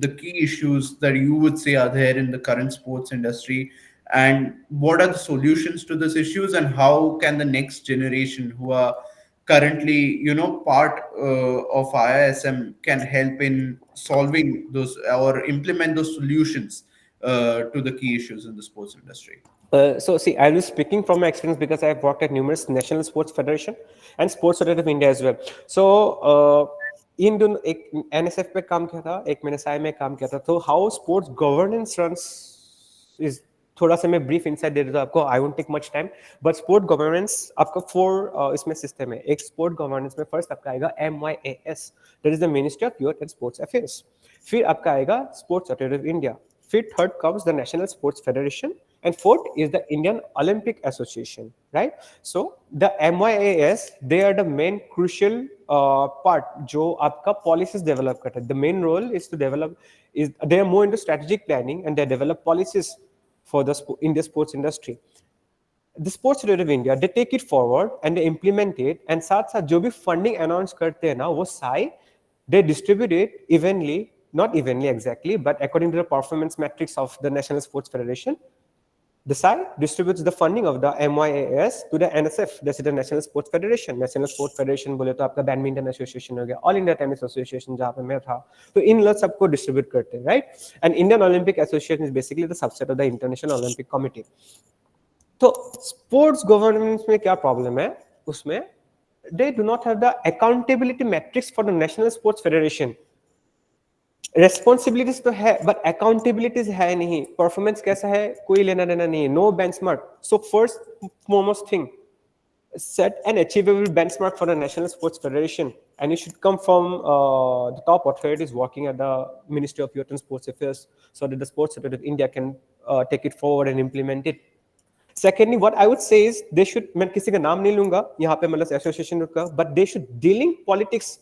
Speaker 1: the key issues that you would say are there in the current sports industry, and what are the solutions to those issues, and how can the next generation who are currently part of IISM can help in solving those or implement those solutions to the key issues in the sports industry?
Speaker 2: So see, I was speaking from my experience because I have worked at numerous national sports federation and sports federation of India as well. So इन दोनों, एक NSF पे काम किया था, एक मैंने SAI में काम किया था. तो how sports governance runs is थोड़ा सा मैं ब्रीफ इनसाइट दे देता हूँ आपको. I won't take much time, but sport governance आपका 4 इसमें सिस्टम है. एक स्पोर्ट गवर्नेंस में फर्स्ट आपका आएगा MYAS, that is the ministry of youth and sports affairs. फिर आपका आएगा स्पोर्ट्स अथॉरिटी ऑफ इंडिया. फिर third comes the national sports federation, and fourth is the Indian Olympic Association, right? So the MYAS, they are the main crucial part जो आपका policies develop करता है. The main role is to develop, they are more into strategic planning and they develop policies for the in the sports industry. The Sports Authority of India, they take it forward and they implement it, and साथ साथ जो भी funding announce करते हैं ना, वो SAI they distribute it evenly, not evenly exactly, but according to the performance metrics of the National Sports Federation. The SAI distributes the funding of the MYAS to the NSF, that's the National Sports Federation. National Sports Federation बोले तो आपका badminton association हो गया, all India tennis association जहाँ पे मैं था, तो इन लोग सबको डिस्ट्रीब्यूट करते हैं, right. And Indian Olympic association is basically the subset of the international Olympic committee. तो स्पोर्ट्स गवर्नेंस में क्या प्रॉब्लम है उसमें, they do not have the accountability metrics for the National Sports Federation. Responsibilities तो है but accountabilities है नहीं. Performance कैसा है कोई लेना देना नहीं है, no benchmark. So first most thing, set an achievable benchmark for the National Sports Federation, and it should come from the top authorities working at the Ministry of Youth and Sports Affairs, so that the Sports Authority of India can take it forward and implement it. Secondly, what I would say is they should, मैं किसी का नाम नहीं लूंगा यहाँ पे, मतलब association का, but they should dealing politics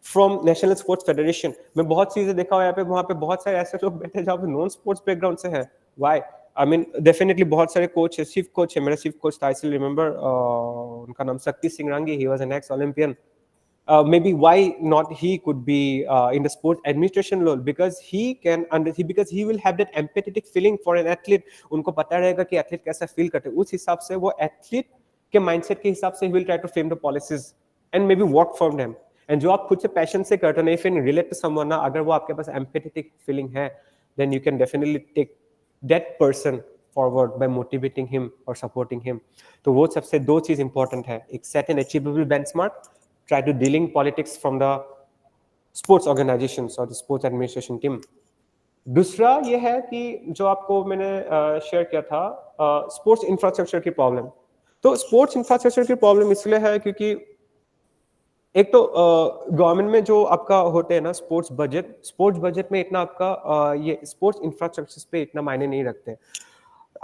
Speaker 2: from National Sports Federation. मैं बहुत चीजें देखा हुआ यहाँ पे, वहाँ पे बहुत सारे ऐसे लोग बैठे जहाँ पे नॉन स्पोर्ट्स बैकग्राउंड से हैं. Why? I mean, definitely बहुत सारे कोच है, चीफ कोच है, मेरा चीफ कोच था, I still remember, उनका नाम Shakti Singh Rangi, he was an ex-Olympian. Maybe why not he could be in the sport administration role, because because he will have that empathetic feeling for an athlete. उनको पता रहेगा कि athlete कैसा feel करते हैं, उस हिसाब से वो एथलीट के माइंडसेट के हिसाब से he will try to frame the policies and maybe work for them. And जो आप खुद से पैशन से करते हो ना, if you relate to someone ना, अगर वो आपके पास empathetic feeling है, then you can definitely take that person forward by motivating him or supporting him. तो वो सबसे दो चीज important है, एक set an achievable benchmark, try to dealing politics from the sports organizations or the sports administration team. दूसरा ये है कि जो आपको मैंने शेयर किया था, स्पोर्ट्स इंफ्रास्ट्रक्चर की प्रॉब्लम. तो स्पोर्ट्स इंफ्रास्ट्रक्चर की प्रॉब्लम इसलिए है क्योंकि एक तो गवर्नमेंट में जो आपका होते हैं ना स्पोर्ट्स बजट में इतना आपका ये स्पोर्ट्स इंफ्रास्ट्रक्चर पे इतना मायने नहीं रखते.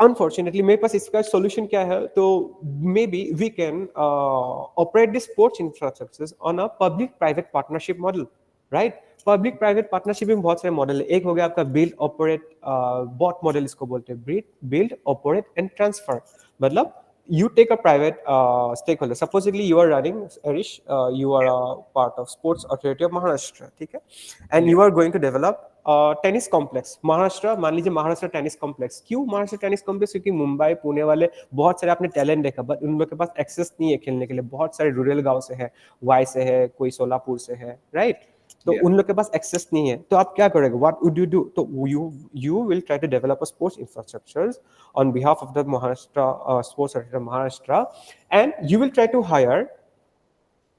Speaker 2: अनफॉर्चुनेटली मेरे पास इसका सोल्यूशन क्या है, तो maybe we can operate the sports infrastructures on a public private partnership model, right. Public private partnership में बहुत सारे मॉडल है. एक हो गया आपका बिल्ड ऑपरेट बॉट मॉडल, इसको बोलते हैं बिल्ड ऑपरेट एंड ट्रांसफर. मतलब you take a private stakeholder. Supposedly you are running, Arish, you are a part of Sports Authority of Maharashtra, ठीक है, and you are going to develop tennis complex Maharashtra. मान लीजिए Maharashtra tennis complex. क्यों Maharashtra tennis complex? क्योंकि मुंबई पुणे वाले बहुत सारे आपने टैलेंट देखा, बट उन लोग के पास एक्सेस नहीं है खेलने के लिए. बहुत सारे रूरल गांव से है, वाई से है, कोई सोलापुर से है, राइट. तो उन लोग के पास एक्सेस नहीं है. तो आप क्या करोगे? What would you do? तो you will try to develop a sports infrastructures on behalf of the Maharashtra sports authority of Maharashtra, and you will try to hire,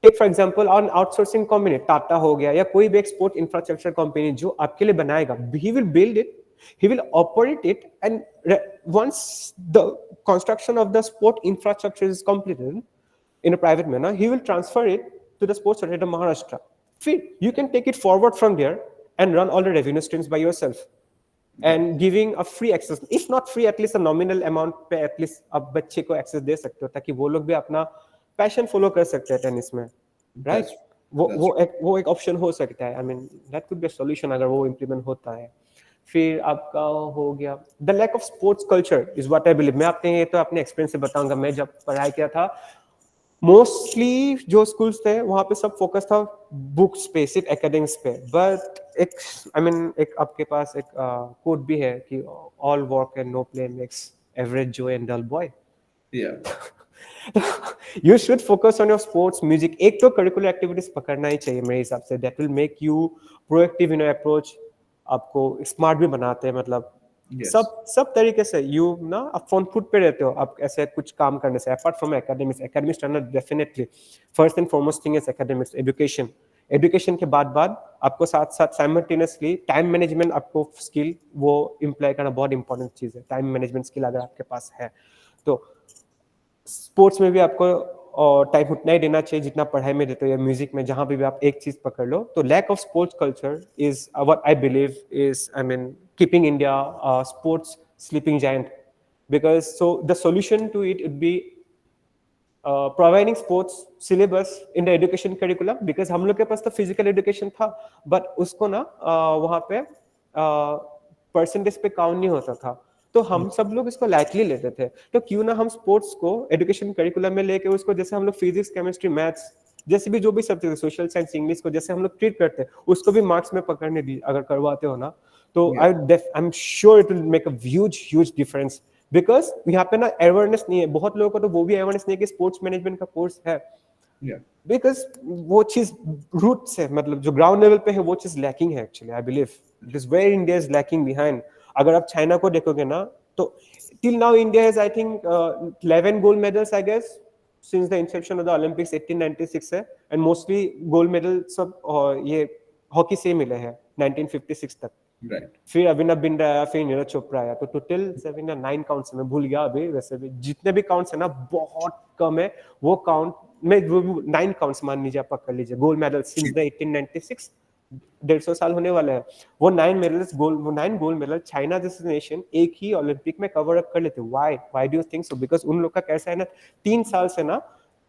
Speaker 2: take for example on outsourcing company, Tata हो गया या कोई भी एक sport infrastructure company जो आपके लिए बनाएगा. He will build it, he will operate it, and once the construction of the sport infrastructure is completed in a private manner, he will transfer it to the Sports Authority of Maharashtra. You can take it forward from there and run all the revenue streams by yourself, and giving a free access, if not free at least a nominal amount पे at least आप बच्चे को access दे सकते हो ताकि वो लोग भी अपना पैशन फॉलो कर सकते हैं टेनिस में, राइट. वो एक ऑप्शन हो सकता है. I mean that could be a solution अगर वो इम्प्लीमेंट होता है. फिर आपका हो गया the lack of sports culture is what I believe. मैं अपने एक्सपीरियंस से बताऊंगा. मैं जब पढ़ाई किया था, मोस्टली जो स्कूल्स थे वहां पे सब फोकस था बुक्स पे, सिर्फ एकेडमिक्स पे. बट एक आपके पास एक कोट भी है कि all work and no play makes average joy and dull boy. You should focus on your sports, music. एक तो करिकुलर एक्टिविटीज पकड़ना ही चाहिए मेरे हिसाब से. That will make you proactive in your approach. आपको स्मार्ट भी बनाते हैं. मतलब सब तरीके से यू ना आप फ्रंट फुट पे रहते हो आप ऐसे कुछ काम करने से. अपार्ट फ्रॉम एकेडमिक्स रहना definitely first and foremost thing is academics. Education के बाद आपको साथ साइमल्टेनियसली टाइम मैनेजमेंट आपको स्किल वो इम्प्लाई करना बहुत इंपॉर्टेंट चीज है. टाइम मैनेजमेंट स्किल अगर आपके पास है तो स्पोर्ट्स में भी आपको टाइम उतना ही देना चाहिए जितना पढ़ाई में देते हो या म्यूजिक में. जहां भी आप एक चीज पकड़ लो. तो lack of sports culture is what I believe is keeping India sports sleeping giant, because so the solution to it would be providing sports syllabus in the education curriculum, because हम लोग के पास तो physical education था but उसको ना वहाँ पे percentage पे काउंट नहीं होता था. तो हम सब लोग इसको लाइटली लेते थे. तो क्यों ना हम स्पोर्ट्स को एजुकेशन करिकुलम में लेके उसको, जैसे हम लोग फिजिक्स केमिस्ट्री मैथ्स जैसे भी जो भी सब्जेक्ट सोशल साइंस इंग्लिश को जैसे हम लोग ट्रीट करते हैं उसको भी मार्क्स में पकड़ने दी अगर करवाते हो ना तो
Speaker 1: Yeah.
Speaker 2: I am sure it will make a huge difference because यहाँ पे ना अवेयरनेस नहीं है बहुत लोगों को तो वो भी अवेयरनेस नहीं है कि स्पोर्ट्स मैनेजमेंट का कोर्स है
Speaker 1: Yeah.
Speaker 2: बिकॉज वो चीज रूट से मतलब जो ग्राउंड लेवल पे है वो चीज लैकिंग है actually I believe this where India is lacking behind अगर आप चाइना को देखोगे ना तो till now India has I think 11 gold medals I guess since the inception of the Olympics 1896 से and mostly gold medal सब ये हॉकी से मिले हैं 1956 तक
Speaker 1: Right.
Speaker 2: फिर अभिनव बिंद्रा आया फिर नीरज चोपड़ा आया तो टोटल 7 या 9 काउंट्स मैं भूल गया अभी वैसे भी जितने भी काउंट्स है ना बहुत कम है वो काउंट में 9 काउंट्स मान लीजिए आप पकड़ लीजिए गोल्ड मेडल सिंस द 1896 150 साल होने वाले हैं वो 9 गोल्ड मेडल चाइना जैसे नेशन एक ही ओलंपिक में कवर अप कर लेते why do you think so because उन लोग का कैसा है ना 3 साल से ना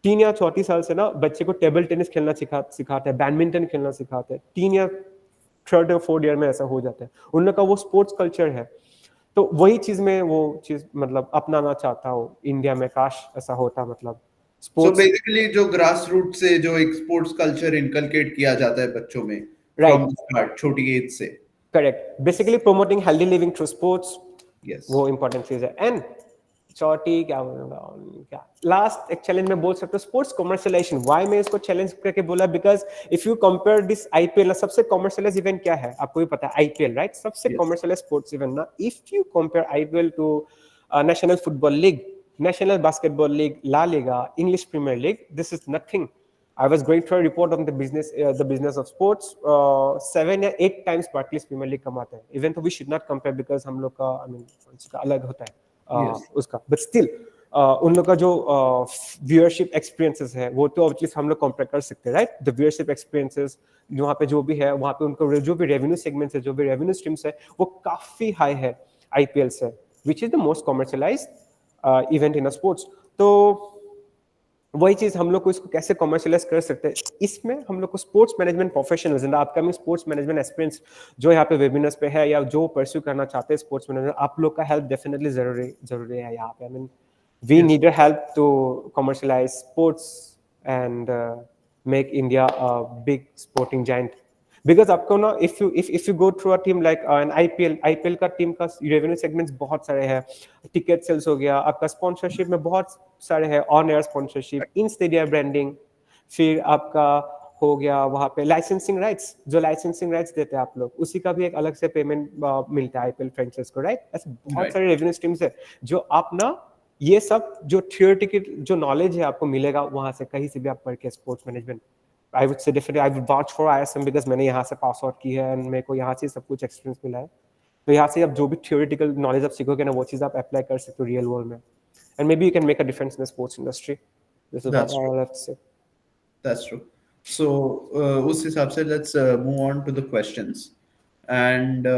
Speaker 2: 3 या 4 साल से ना बच्चे को टेबल टेनिस खेलना सिखाते हैं बैडमिंटन खेलना सिखाते हैं 3 या 4 ईयर में ऐसा हो जाता है उन लोग का वो स्पोर्ट्स कल्चर है तो वही चीज में वो चीज मतलब अपनाना चाहता हूँ इंडिया में काश ऐसा होता मतलब
Speaker 1: So
Speaker 2: स्पोर्ट्स
Speaker 1: basically जो ग्रास रूट से जो एक स्पोर्ट्स कल्चर इनकलकेट किया जाता है बच्चों में
Speaker 2: राइट
Speaker 1: फ्रॉम स्टार्ट छोटी एज से.
Speaker 2: Correct basically promoting healthy living through sports
Speaker 1: Yes.
Speaker 2: वो इंपॉर्टेंट चीज है एंड चौथी क्या बोलूंगा क्या लास्ट एक चैलेंज में बोल सकते हो स्पोर्ट्स कमर्शियलाइजेशन व्हाई मैं इसको चैलेंज करके बोला because if you compare this IPL सबसे कमर्शियलाइज इवेंट क्या है आपको भी पता है आईपीएल राइट सबसे
Speaker 1: Yes.
Speaker 2: कमर्शियलाइज स्पोर्ट्स इवेंट ना if you compare IPL to National Football League National Basketball League La Liga English Premier League this is nothing I was going through a report on the business of sports. 7 या 8 times Barclays Premier League कमाते हैं. Even though we should not compare because हम लोग का I mean उसका अलग होता है
Speaker 1: Yes.
Speaker 2: उसका. But still उन लोग का जो viewership experiences है वो तो obviously हम लोग compare कर सकते हैं, right? The viewership experiences वहाँ पे जो भी है वहाँ पे उनको जो भी revenue segments है जो भी revenue streams है वो काफी high है IPL से, which is the most commercialized event in a sports. तो वही चीज हम लोग को इसको कैसे कमर्शियलाइज कर सकते हैं इसमें हम लोग को sports management professionals in the upcoming sports management aspirants जो यहाँ पे वेबिनार्स पे है या जो परस्यू करना चाहते हैं स्पोर्ट्स मैनेजमेंट आप लोग का हेल्प डेफिनेटली जरूरी है यहाँ पे I mean we need your help to commercialise sports and make India a big sporting giant because आपको ना if you go through a team like an IPL का टीम का रेवेन्यू सेगमेंट्स बहुत सारे हैं टिकट सेल्स हो गया आपका स्पॉन्सरशिप में बहुत सारे हैं on air sponsorship in stadium branding फिर आपका हो गया वहाँ पे लाइसेंसिंग राइट्स जो लाइसेंसिंग राइट्स देते हैं आप लोग उसी का भी एक अलग से पेमेंट मिलता है आईपीएल फ्रेंचाइज को राइट ऐसे बहुत
Speaker 1: Right.
Speaker 2: सारे रेवेन्यू स्ट्रीम्स है जो आप ना ये सब जो थियोरेटिकल जो नॉलेज है आपको मिलेगा वहां से कहीं से भी आप पढ़ के sports management I would say definitely I would vouch for ISM because मैंने यहाँ से पास आउट की है and मेरे को यहाँ से सब कुछ एक्सपीरियंस मिला है तो यहाँ से आप जो भी थियोरेटिकल नॉलेज आप सीखोगे ना वो चीज़ आप अप्लाई कर सकते हो रियल वर्ल्ड में and maybe you can make a difference in the sports industry. This is
Speaker 1: That's
Speaker 2: what
Speaker 1: true.
Speaker 2: I have to say.
Speaker 1: That's true. So उस हिसाब से let's move on to the questions. And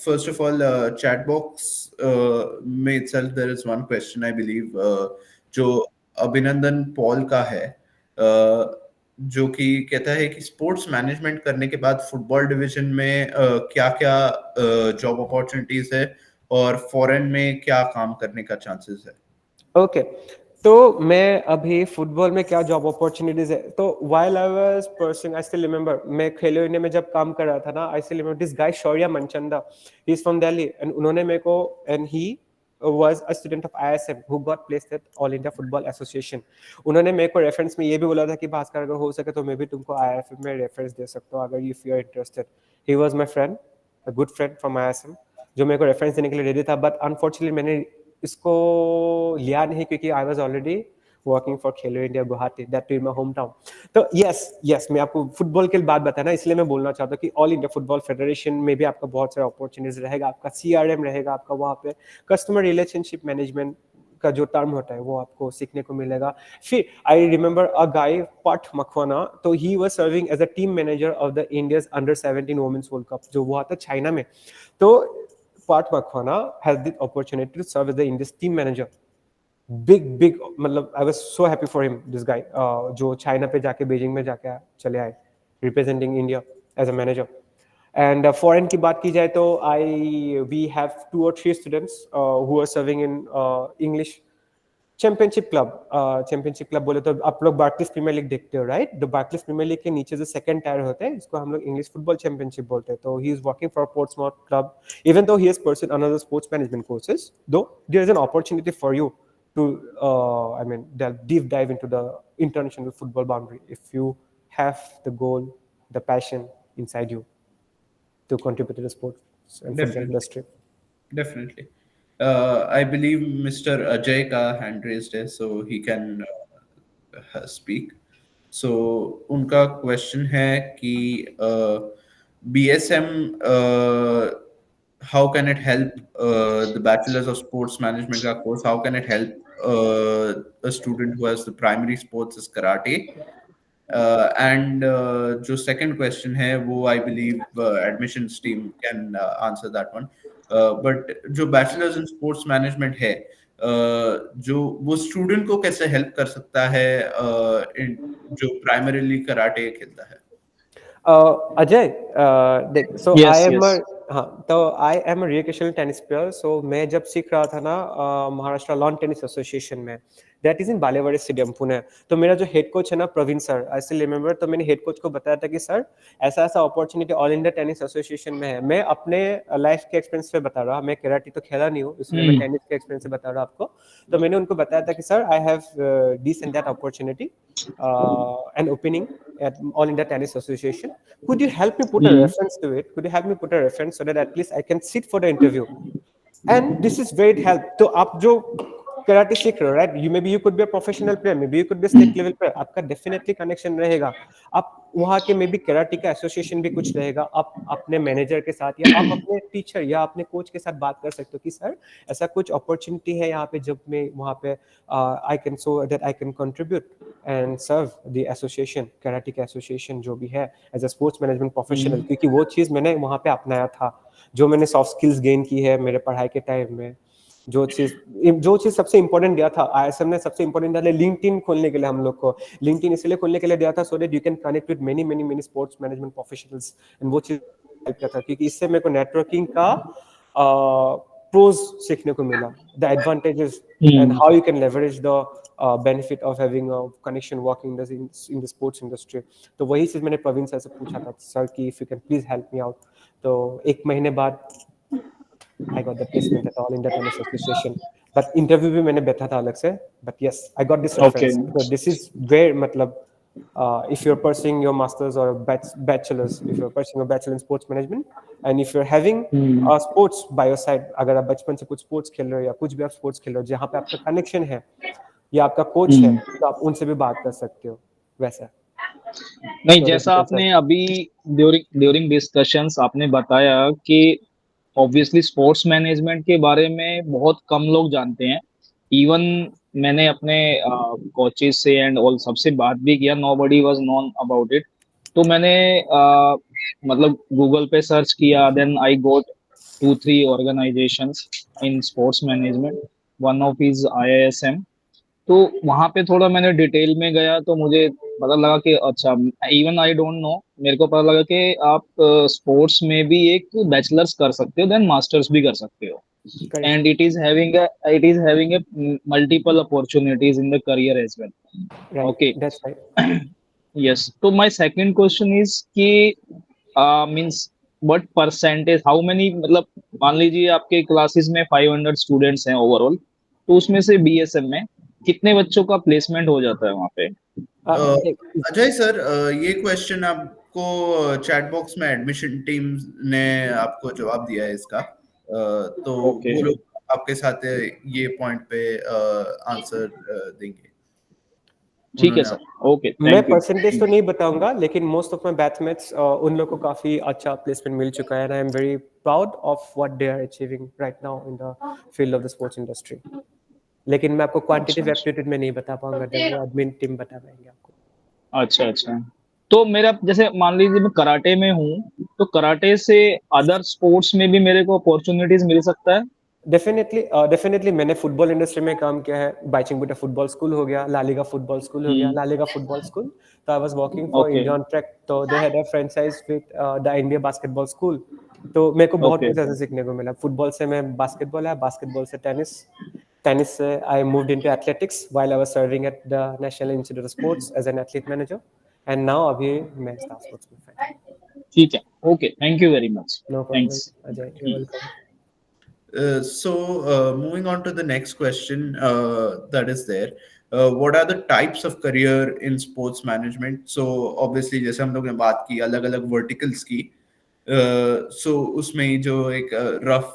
Speaker 1: first of all, chat box में itself there is one question I believe जो अभिनंदन Paul का है जो कि कहता है कि स्पोर्ट्स मैनेजमेंट करने के बाद फुटबॉल डिवीजन में क्या-क्या जॉब अपॉर्चुनिटीज है और फॉरेन में क्या काम करने का चांसेस है.
Speaker 2: Okay. तो मैं अभी फुटबॉल में क्या जॉब अपॉर्चुनिटीज है तो while I was pursuing I still remember मैं खेलो इंडिया में जब काम कर रहा था ना I still remember this guy Shaurya Manchanda he is from Delhi and उन्होंने मेरे को and he was a student of ISM who got placed at All India Football Association उन्होंने मेरे को रेफरेंस में ये भी बोला था कि भास्कर अगर हो सके तो मैं भी तुमको IFF में रेफरेंस दे सकता हूँ अगर if you are interested he was my friend a good friend from ISM जो मेरे को रेफरेंस देने के लिए रेडी था बट अनफॉर्चुनेटली मैंने इसको लिया नहीं क्योंकि I was already working for Khelo India Guwahati that too my home town तो यस मैं आपको फुटबॉल के बाद बताया ना इसलिए मैं बोलना चाहता हूँ कि ऑल इंडिया फुटबॉल फेडरेशन में भी आपका बहुत सारा अपॉर्चुनिटीज रहेगा आपका सीआरएम रहेगा आपका वहाँ पे कस्टमर रिलेशनशिप मैनेजमेंट का जो टर्म होता है वो आपको सीखने को मिलेगा फिर आई रिमेंबर अ गाय पार्थ मखवाना तो he was serving as a team manager of the India's under 17 women's world cup जो हुआ था चाइना में तो Pat Makhwana had the opportunity to serve as the India's team manager. Big, मतलब I was so happy for him, this guy, जो China पे जाके Beijing में जाके चले आए, representing India as a manager. And foreign की बात की जाए तो we have 2 or 3 students who are serving in English championship club बोले तो आप लोग बार्कलेस प्रीमियर लीग देखते हो, right? The Barclays premier league के नीचे जो सेकंड टायर होते हैं, इसको हम लोग इंग्लिश फुटबॉल चैंपियनशिप बोलते हैं. तो he is working for Portsmouth club, even though he has pursued another sports management courses, though there is an opportunity for you to I mean deep dive into the international football boundary if you have the goal, the passion inside you to contribute to the sports and football
Speaker 1: Definitely.
Speaker 2: industry.
Speaker 1: Definitely. I believe Mr. Ajay ka hand raised है, so he can speak. So उनका question है कि BSM how can it help the Bachelor's of Sports Management का course? How can it help a student who has the primary sports is karate? And जो second question है वो I believe admissions team can answer that one. But जो bachelor's in sports management है, जो वो student को कैसे help कर सकता है जो primarily कराटे खेलता है?
Speaker 2: अजय, देख, so I
Speaker 3: Yes,
Speaker 2: am
Speaker 3: yes.
Speaker 2: हाँ, तो I am a recreational tennis player. So मैं जब सीख रहा था ना महाराष्ट्र लॉन टेनिस एसोसिएशन में, that is in Balewadi stadium Pune. तो मेरा जो हेड कोच है ना Praveen sir, I still remember. तो मैंने हेड कोच को बताया था कि सर ऐसा ऐसा opportunity all India tennis association में है. मैं अपने लाइफ के एक्सपीरियंस से बता रहा, मैं कराटे तो खेला नहीं हूँ, इसलिए मैं टेनिस के एक्सपीरियंस से बता रहा आपको. तो मैंने उनको बताया था कि sir I have this and that opportunity an opening at All India Tennis Association. Could you help me put a reference to it? Could you help me put a reference so that at least I can sit for the interview? And this is great help. तो आप जो karate सीख रहे हो, right? You may be you could be a professional player, may be you could be state level player. आपका definitely connection रहेगा. आप वहाँ के मे बी कराटे का एसोसिएशन भी कुछ रहेगा. आप अपने मैनेजर के साथ या आप अपने टीचर या अपने कोच के साथ बात कर सकते हो कि सर ऐसा कुछ अपॉर्चुनिटी है यहाँ पे, जब मैं वहाँ पे I can so that I can contribute and serve the association, karate का एसोसिएशन जो भी है, as a sports management professional. क्योंकि वो चीज़ मैंने वहाँ पे अपनाया था, जो मैंने सॉफ्ट स्किल्स गेन की है मेरे पढ़ाई के टाइम में. जो चीज सबसे इंपॉर्टेंट दिया था आईएसएम ने, सबसे इंपॉर्टेंट दिया लिंक्डइन खोलने के लिए हम लोग को. लिंक्डइन इसलिए खोलने के लिए दिया था so that you can connect with many many many sports management professionals. And वो चीज हेल्प किया था, क्योंकि इससे मेरे को नेटवर्किंग का प्रोज सीखने को मिला, the advantages and how you can leverage the benefit of having a connection working in the sports industry. तो वही चीज मैंने प्रवीण सर से पूछा था, सर कि if you can please help me out. तो एक महीने बाद I got the placement at All India Tennis Association. But interview भी मैंने बैठा था अलग से. But yes, I got this reference.
Speaker 3: Okay.
Speaker 2: So this is where मतलब if you're pursuing your masters or bachelors, if you're pursuing a bachelor in sports management, and if you're having sports by your side, अगर आप बचपन से कुछ sports खेल रहे हो या कुछ भी आप स्पोर्ट्स खेल रहे हो जहाँ पे आपका कनेक्शन है या आपका कोच है, तो आप उनसे भी बात कर सकते हो. वैसा
Speaker 3: नहीं, जैसा आपने अभी ड्यूरिंग डिस्कशंस आपने बताया कि ऑब्वियसली स्पोर्ट्स मैनेजमेंट के बारे में बहुत कम लोग जानते हैं. इवन मैंने अपने कोचेस से एंड ऑल सबसे बात भी किया, nobody was known about it. तो मैंने मतलब गूगल पे सर्च किया, then I got 2-3 organisations in sports management. One of is IISM. तो वहां पे थोड़ा मैंने डिटेल में गया तो मुझे पता लगा कि अच्छा, इवन आई डोंट नो, मेरे को पता लगा कि आप स्पोर्ट्स में भी एक बैचलर्स कर सकते हो, देन मास्टर्स भी कर सकते हो. And it is having a multiple opportunities in the career as well. Okay,
Speaker 2: that's right.
Speaker 3: Yes. तो माय सेकंड क्वेश्चन इज कि means what percentage, how many, मतलब मान लीजिए आपके क्लासेस में 500 स्टूडेंट्स हैं ओवरऑल, तो उसमें से BSM में कितने बच्चों का प्लेसमेंट हो जाता है वहाँ पे?
Speaker 1: अजय सर, ये क्वेश्चन आपको चैट बॉक्स में एडमिशन टीम ने आपको जवाब दिया है इसका. तो
Speaker 3: Okay.
Speaker 1: वो लोग आपके साथ ये पॉइंट पे आंसर देंगे.
Speaker 3: ठीक है सर. ओके,
Speaker 2: मैं
Speaker 3: थैंक यू.
Speaker 2: परसेंटेज तो नहीं बताऊंगा, लेकिन मोस्ट ऑफ माय बैचमेट्स उन लोगों को काफी अच्छा प्लेसमेंट मिल चुका है. And I am very proud of what they are achieving right now in the field of the sports industry. लेकिन मैं आपको क्वांटिटेटिव एप्टीट्यूड में नहीं बता पाऊंगा, वो एडमिन टीम बता पाएंगे आपको.
Speaker 3: अच्छा. तो मेरा जैसे मान लीजिए मैं कराटे में हूँ, तो कराटे से अदर स्पोर्ट्स में भी मेरे को अपॉर्चुनिटीज मिल सकता है?
Speaker 2: डेफिनेटली मैंने फुटबॉल इंडस्ट्री में काम किया है. बाइचिंग बुटा फुटबॉल स्कूल हो गया, लालिगा फुटबॉल स्कूल हो गया, लालिगा फुटबॉल स्कूल. तो I was working for
Speaker 3: Okay.
Speaker 2: Indian track. तो they had a franchise with the India basketball school. तो मेरे को बहुत
Speaker 3: Okay.
Speaker 2: कुछ ऐसा सीखने को मिला. फुटबॉल से मैं बास्केटबॉल है, बास्केटबॉल से टेनिस, tennis से I moved into athletics while I was serving at the National Institute of Sports as an athlete manager, and now अभी मैं staff sportsman fan.
Speaker 3: ठीक है, okay, thank you very much,
Speaker 2: No problem,
Speaker 3: thanks.
Speaker 2: Ajay. You're welcome.
Speaker 1: Moving on to the next question that is there. What are the types of career in sports management? So obviously जैसे हम लोग ने बात की अलग अलग verticals की, so उसमें जो एक rough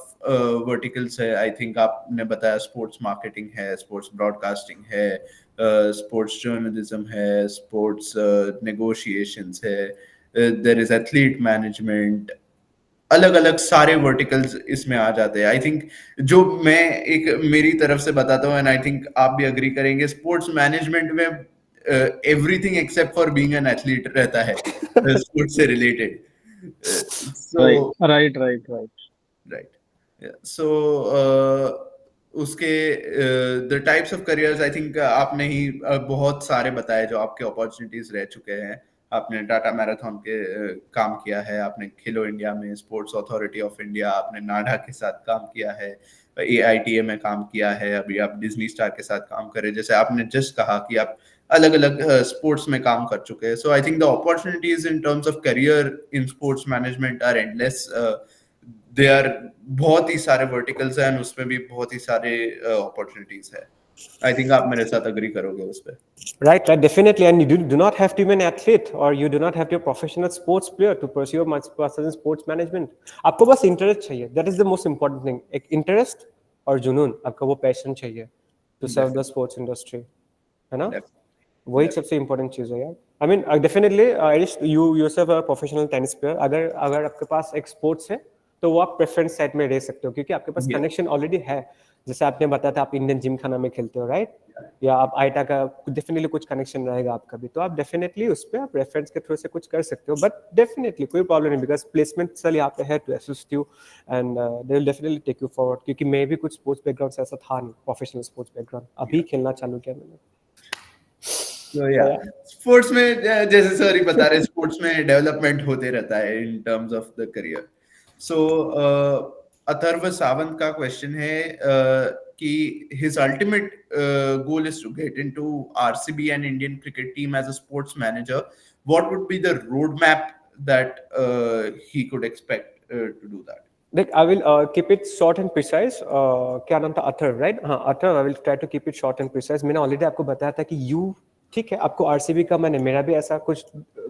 Speaker 1: verticals है, I think आपने बताया sports marketing है, sports broadcasting है, sports journalism है, sports negotiations है, there is athlete management, अलग अलग सारे वर्टिकल्स इसमें आ जाते हैं। आई थिंक जो मैं एक मेरी तरफ से बताता हूँ, एंड आई थिंक आप भी अग्री करेंगे, स्पोर्ट्स मैनेजमेंट में everything except for being an athlete रहता है स्पोर्ट्स से रिलेटेड। सो
Speaker 3: राइट राइट राइट
Speaker 1: राइट, सो उसके the types of careers I think आपने ही बहुत सारे बताए जो आपके अपॉर्चुनिटीज रह चुके हैं। आपने टाटा मैराथन के काम किया है, आपने खेलो इंडिया में, स्पोर्ट्स अथॉरिटी ऑफ इंडिया, आपने नाडा के साथ काम किया है, AITA में काम किया है, अभी आप डिज्नी स्टार के साथ काम कर रहे हैं। जैसे आपने जस्ट कहा कि आप अलग अलग स्पोर्ट्स में काम कर चुके हैं। So I think the opportunities in terms of career in sports management are endless. They are बहुत ही सारे वर्टिकल्स हैं, उसमें भी बहुत ही सारे अपॉर्चुनिटीज है। I think आप मेरे साथ agree करोगे उस पे।
Speaker 2: Right, definitely, and you do not have to be an athlete or you do not have to be a professional sports player to pursue your masters in sports management. आपको बस interest चाहिए, that is the most important thing. एक interest और जुनून, आपका वो passion चाहिए to serve the sports industry, है ना? वही सबसे important चीज़ है यार। I mean, definitely, you yourself are a professional tennis player. अगर आपके पास एक sports है, तो वो आप प्रेफरेंस साइड में रह सकते हो क्योंकि आपके पास कनेक्शन ऑलरेडी है। जैसे आपने बताया था आप इंडियन जिम खाना में खेलते हो, राइट? या आप आईटा का डेफिनेटली कुछ कनेक्शन रहेगा आपका भी, तो आप डेफिनेटली उस पर आप रेफरेंस के थ्रू से कुछ कर सकते हो। बट डेफिनेटली कोई प्रॉब्लम नहीं, बिकॉज प्लेसमेंट सेल यहाँ पे है to assist you and they will definitely take you forward. क्योंकि मैं भी कुछ स्पोर्ट्स बैकग्राउंड से ऐसा था नहीं, प्रोफेशनल स्पोर्ट्स बैकग्राउंड, अभी खेलना चालू किया मैंने।
Speaker 1: स्पोर्ट्स में जैसे सर ही बता रहे, स्पोर्ट्स में डेवलपमेंट होते रहता है in terms of the career. So Atharva Sawant का क्वेश्चन है कि his ultimate goal is to get into RCB and Indian cricket team as a sports manager. What would be the roadmap that he could expect to do that?
Speaker 2: Like I will keep it short and precise. क्या नाम था? Atharva, right? हाँ, Atharva, I will try to keep it short and precise. मैंने already आपको बताया था कि you ठीक है, आपको आरसीबी का मैंने, मेरा भी ऐसा कुछ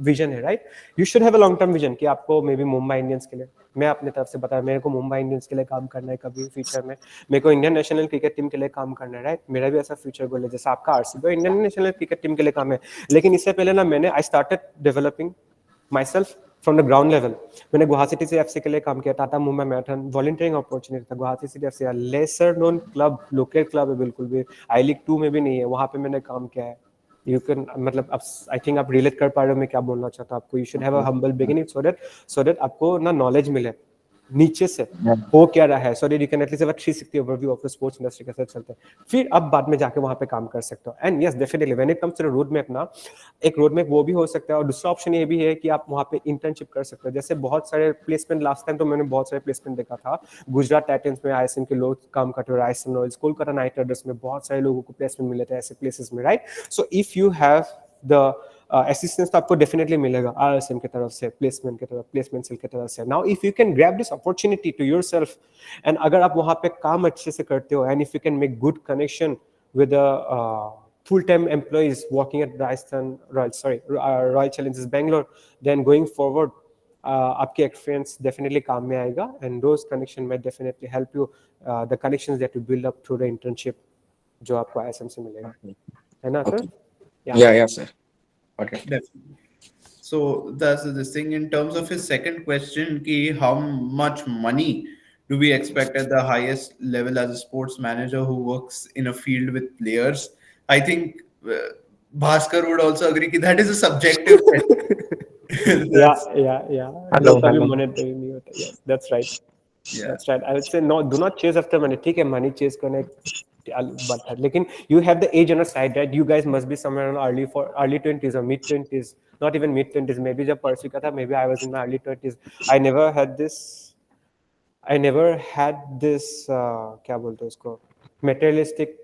Speaker 2: विजन है, right? You should have a long term vision कि आपको मे बी मुंबई इंडियंस के लिए, मैं अपने तरफ से बताया, मेरे को मुंबई इंडियंस के लिए काम करना है कभी फ्यूचर में, मेरे को इंडियन नेशनल क्रिकेट टीम के लिए काम करना है, राइट? मेरा भी ऐसा फ्यूचर गोल है जैसा आपका RCB Indian national cricket team के लिए काम है। लेकिन इससे पहले ना मैंने I started developing myself from the ground level. मैंने गुवाहाटी सिटी एफसी के लिए काम किया, Tata Mumbai marathon volunteering opportunity था, Guwahati city FC lesser known club, local club है बिल्कुल भी, आई लीग 2 में भी नहीं है, वहाँ पे मैंने काम किया है। यू कैन मतलब आई थिंक आप रिलेट कर पा रहे हो मैं क्या बोलना चाहता हूँ आपको। You should have a humble beginning so that आपको ना नॉलेज मिले नीचे से हो क्या रहा है, so that you can at least have a 360 overview of the sports industry कैसे चलते हैं, फिर अब बाद में जाके वहां पे काम कर सकते हो। And yes definitely when it comes to the road map ना, एक रोड मैप वो भी हो सकता है, और दूसरा ऑप्शन ये भी है कि आप वहां पे इंटर्नशिप कर सकते हो। जैसे बहुत सारे प्लेसमेंट, लास्ट टाइम तो मैंने बहुत सारे प्लेसमेंट देखा था, गुजरात टाइटंस में आईएसएम के लोग काम करते हुए, Rajasthan Royals, Kolkata night Riders में बहुत सारे लोगों को प्लेसमेंट मिले थे ऐसे प्लेसेस में, right? So if you have the assistance तो आपको डेफिनेटली मिलेगा आरएसएम की तरफ से, प्लेसमेंट की तरफ, प्लेसमेंट सेल की तरफ से। Now if you can grab this opportunity to yourself, and अगर आप वहां पे काम अच्छे से करते हो, and if you can make good connection with full time employees working at Rajasthan Royals, sorry Royal Challengers Bangalore, then going forward आपके एक्सपीरियंस डेफिनेटली काम में आएगा, एंड दोज कनेक्शन में definitely help you the connections that you build up through the internship जो आपको ISM से मिलेगा, है ना sir?
Speaker 4: Yeah, sir. Okay.
Speaker 1: Definitely. So that's this thing in terms of his second question, ki how much money do we expect at the highest level as a sports manager who works in a field with players? I think Bhaskar would also agree ki that is a subjective question.
Speaker 2: Yeah.
Speaker 4: Hello.
Speaker 2: Monetary नहीं होता. Yes, that's right.
Speaker 1: Yeah.
Speaker 2: That's right. I would say no, do not chase after money. ठीक है, money chase करने but लेकिन you have the age on your side, right? You guys must be somewhere in early 20s or mid 20s, not even mid 20s. Maybe जब परसों का था, maybe I was in my early 20s. I never had this क्या बोलते हैं उसको, materialistic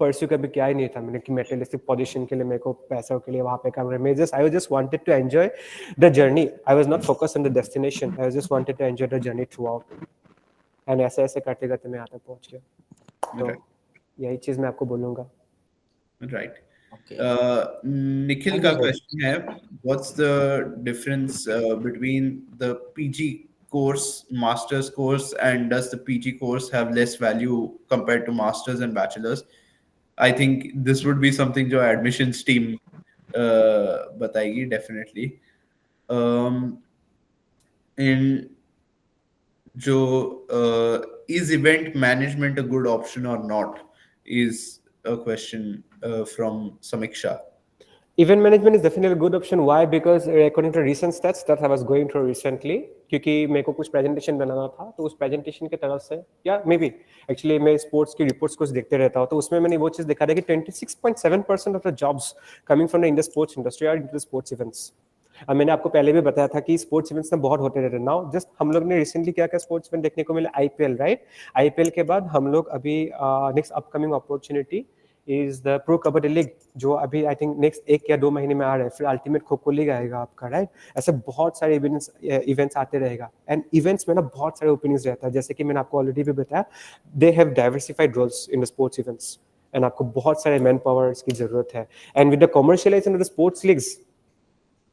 Speaker 2: pursue कभी क्या ही नहीं था मैंने कि मटेरियलिस्टिक पोजीशन के लिए मेरे को पैसों के लिए वहाँ पे काम करना I just wanted to enjoy the journey I was not focused on the destination I just wanted to enjoy the journey throughout and ऐसे ऐसे करते करते मैं यहाँ तक पहुँच गया तो यही चीज़ मैं आपको बोलूँगा
Speaker 1: Right.
Speaker 4: Okay.
Speaker 1: Nikhil का question है, what's the difference between the PG course, master's course, and does the PG course have less value compared to masters and bachelors? I think this would be something जो admissions team बताएगी definitely. In जो is event management a good option or not is a question from Samiksha.
Speaker 2: Event management is definitely a good option. Why? Because according to recent stats that I was going through recently, क्योंकि मेरे को कुछ presentation बनाना था तो उस presentation की तरफ से या मे बी एक्चुअली मैं स्पोर्ट्स की रिपोर्ट्स कुछ देखते रहता हूँ तो उसमें मैंने वो चीज़ देखा था कि 26.7% of the jobs coming from the in the sports industry are in the sports events. अब मैंने आपको पहले भी बताया था कि स्पोर्ट्स इवेंट्स में बहुत होते रहते हैं। नाउ जस्ट हम लोग ने रिसेंटली क्या क्या स्पोर्ट्स इवेंट देखने को मिला, आईपीएल, राइट। आईपीएल के बाद हम लोग अभी next upcoming opportunity is the pro kabaddi league जो अभी आई थिंक नेक्स्ट 1 या 2 महीने में आ रहा है। फिर अल्टीमेट खो खो लीग आएगा आपका, राइट। ऐसे बहुत सारे इवेंट्स आते रहेगा एंड इवेंट्स में ना बहुत सारे ओपनिंग्स रहता है। जैसे कि मैंने आपको ऑलरेडी भी बताया, they have diversified roles in the sports events and आपको बहुत सारे मैन पावर्स की जरूरत है। And with the commercialisation of the sports leagues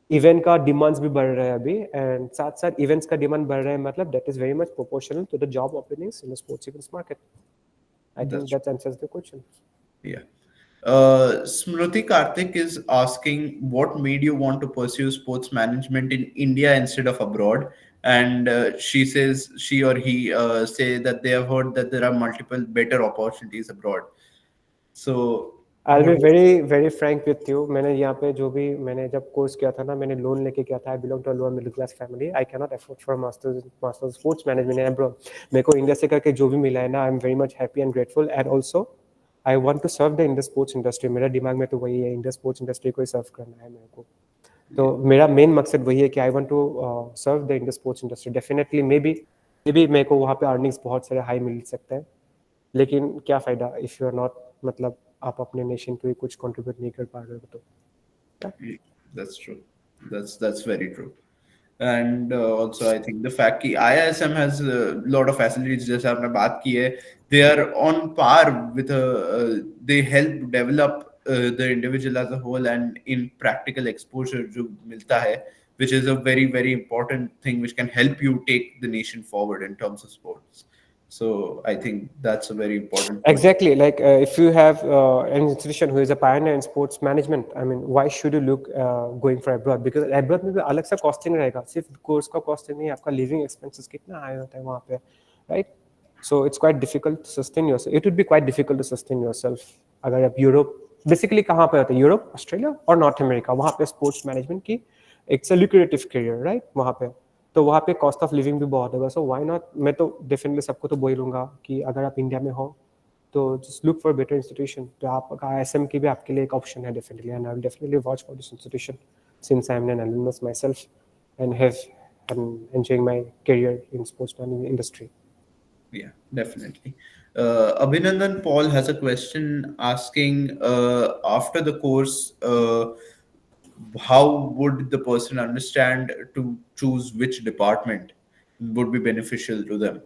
Speaker 2: event का डिमांड्स भी बढ़ रहा है अभी एंड साथ साथ इवेंट्स का डिमांड बढ़ रहा है, मतलब that is very much proportional to the job openings in the sports events market. I think that answers the question.
Speaker 1: Yeah. Smruti Karthik is asking what made you want to pursue sports management in India instead of abroad, and she says she or he say that they have heard that there are multiple better opportunities abroad. So
Speaker 2: I'll be
Speaker 1: what-
Speaker 2: very very frank with you. मैंने यहाँ पे जो भी मैंने जब course किया था ना, मैंने लोन लेके किया था। I belong to a lower middle class family. I can not afford for masters sports management in abroad. मेरे को इंडिया से करके जो भी मिला है ना, I am very much happy and grateful and also I want to serve the Indian sports industry. मेरा दिमाग में तो वही है, इंडियन स्पोर्ट्स इंडस्ट्री को ही सर्व करना है मेरे को। तो मेरा मेन मकसद वही है कि I want to serve the Indian sports industry. Definitely maybe मेरे को वहाँ पे अर्निंग्स बहुत सारे हाई मिल सकते हैं, लेकिन क्या फ़ायदा इफ़ यू आर नॉट, मतलब आप अपने नेशन को ही कुछ कंट्रीब्यूट नहीं कर पा रहे हो तो।
Speaker 1: That's true. That's very true. And also I think the fact कि IISM has a lot of facilities जैसे आपने बात की है, they are on par with they help develop the individual as a whole and in practical exposure जो मिलता है, which is a very very important thing which can help you take the nation forward in terms of sports. So I think that's a very important point.
Speaker 2: Exactly, like if you have an institution who is a pioneer in sports management, I mean, why should you look going for abroad? Because abroad में भी अलग सा costing रहेगा, सिर्फ course का costing नहीं, आपका living expenses कितना high होता है वहाँ पे, right? So it's quite difficult to sustain yourself. It would be quite difficult to sustain yourself अगर आप यूरोप, बेसिकली कहाँ पे होता है, यूरोप, ऑस्ट्रेलिया और नॉर्थ अमेरिका, वहाँ पे स्पोर्ट्स मैनेजमेंट की एक लुक्रेटिव करियर, राइट। वहाँ पे तो वहाँ पे कॉस्ट ऑफ लिविंग भी बहुत होगा। सो व्हाई नॉट, मैं तो डेफिनेटली सबको तो बोलूँगा कि अगर आप इंडिया में हो तो just look for better institution. तो आपका आईएसएम की भी आपके लिए एक ऑप्शन है definitely, and I will definitely watch for this institution since I am an alumnus myself and have enjoying my career in sports management industry.
Speaker 1: Yeah, definitely. Abhinandan Paul has a question asking after the course, how would the person understand to choose which department would be beneficial to them?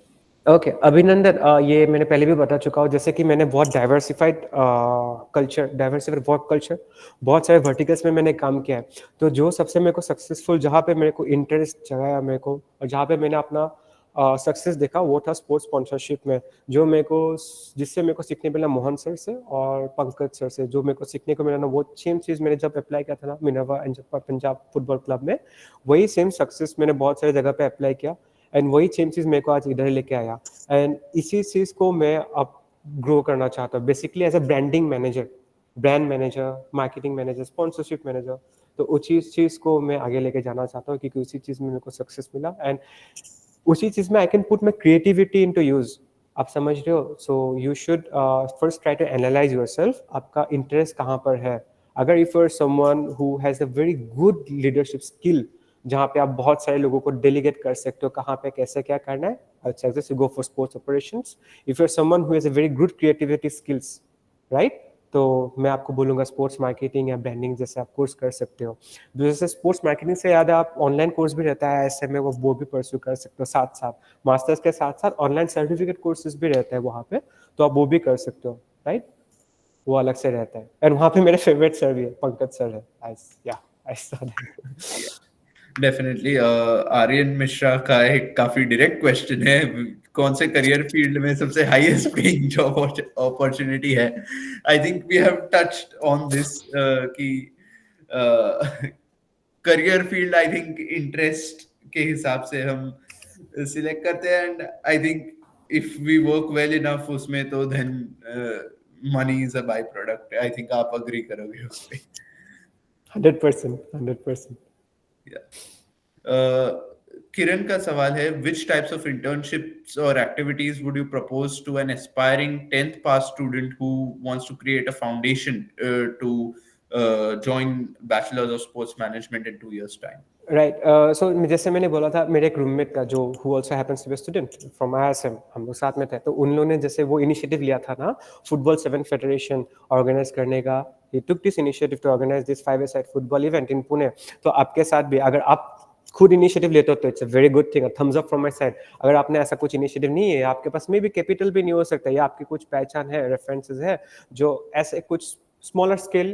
Speaker 2: Okay अभिनंदन, ये मैंने पहले भी बता चुका हूँ, जैसे कि मैंने बहुत डाइवर्सिफाइड वर्क कल्चर, बहुत सारे वर्टिकल्स में मैंने काम किया है। तो जो सबसे मेरे को सक्सेसफुल, जहाँ पे मेरे को इंटरेस्ट जगाया मेरे को और जहाँ पे मैंने अपना सक्सेस देखा, वो था स्पोर्ट्स स्पॉन्सरशिप में। जो मेरे को, जिससे मेरे को सीखने मिला मोहन सर से और पंकज सर से, जो मेरे को सीखने को मिला ना, वो सेम चीज़ मैंने जब अप्लाई किया था ना मिनर्वा पंजाब फुटबॉल क्लब में, वही सेम सक्सेस मैंने बहुत सारे जगह पे अप्लाई किया एंड वही सेम चीज़ मेरे को आज इधर लेके आया। एंड इसी चीज़ को मैं अब ग्रो करना चाहता हूँ basically as a branding manager, brand manager, marketing manager, sponsorship manager. तो उसी चीज़ को मैं आगे लेके जाना चाहता हूँ क्योंकि उसी चीज़ में मेरे को सक्सेस मिला एंड उसी चीज़ में I can put my creativity into use. आप समझ रहे हो? So you should first try to analyse yourself, आपका इंटरेस्ट कहाँ पर है। अगर if you are someone who has a very good leadership skill, जहाँ पे आप बहुत सारे लोगों को डेलीगेट कर सकते हो कहाँ पे कैसे क्या करना है. अच्छा, जैसे go for sports operations. If you are someone who has a very good creativity skills, right, तो मैं आपको बोलूँगा स्पोर्ट्स मार्केटिंग या ब्रांडिंग जैसे आप कोर्स कर सकते हो. जैसे स्पोर्ट्स मार्केटिंग से याद है, आप ऑनलाइन कोर्स भी रहता है ऐसे में, वो भी परस्यू कर सकते हो साथ साथ. मास्टर्स के साथ साथ ऑनलाइन सर्टिफिकेट कोर्सेज भी रहते हैं वहाँ पे, तो आप वो भी कर सकते हो, राइट. वो अलग से रहता है. एंड वहाँ पे मेरे फेवरेट सर भी है, पंकज सर है. I saw that.
Speaker 1: Definitely. Aryan Mishra का एक काफी डायरेक्ट क्वेश्चन है, कौन से करियर फील्ड में सबसे हाईएस्ट पेइंग जॉब अपॉर्चुनिटी है. I think we have touched on this कि career field I think interest के हिसाब से हम सिलेक्ट करते हैं, and I think if we work well enough उसमें तो then money is a byproduct. I think आप अग्री करोगे उस पे.
Speaker 2: 100%.
Speaker 1: किरण का सवाल है, which types of internships or activities would you propose to an aspiring 10th pass student who wants to create a foundation to join Bachelor's of Sports Management in 2 years' time?
Speaker 2: Right. So जैसे मैंने बोला था, मेरे एक roommate का जो who also happens to be student from IISM, हम लोग साथ में थे, तो उन लोगों ने जैसे वो इनिशिएटिव लिया था ना, फुटबॉल 7 फेडरेशन ऑर्गेनाइज करने का. He took this initiative to organise this 5-a-side football event in Pune. तो आपके साथ भी अगर आप खुद इनिशिएटिव लेते हो तो it's a very good thing, thumbs up from my side. अगर आपने ऐसा कुछ इनिशिएटिव नहीं है, आपके पास मे भी कैपिटल भी नहीं हो सकता, या आपकी कुछ पहचान है, रेफरेंसेस है, जो ऐसे कुछ smaller scale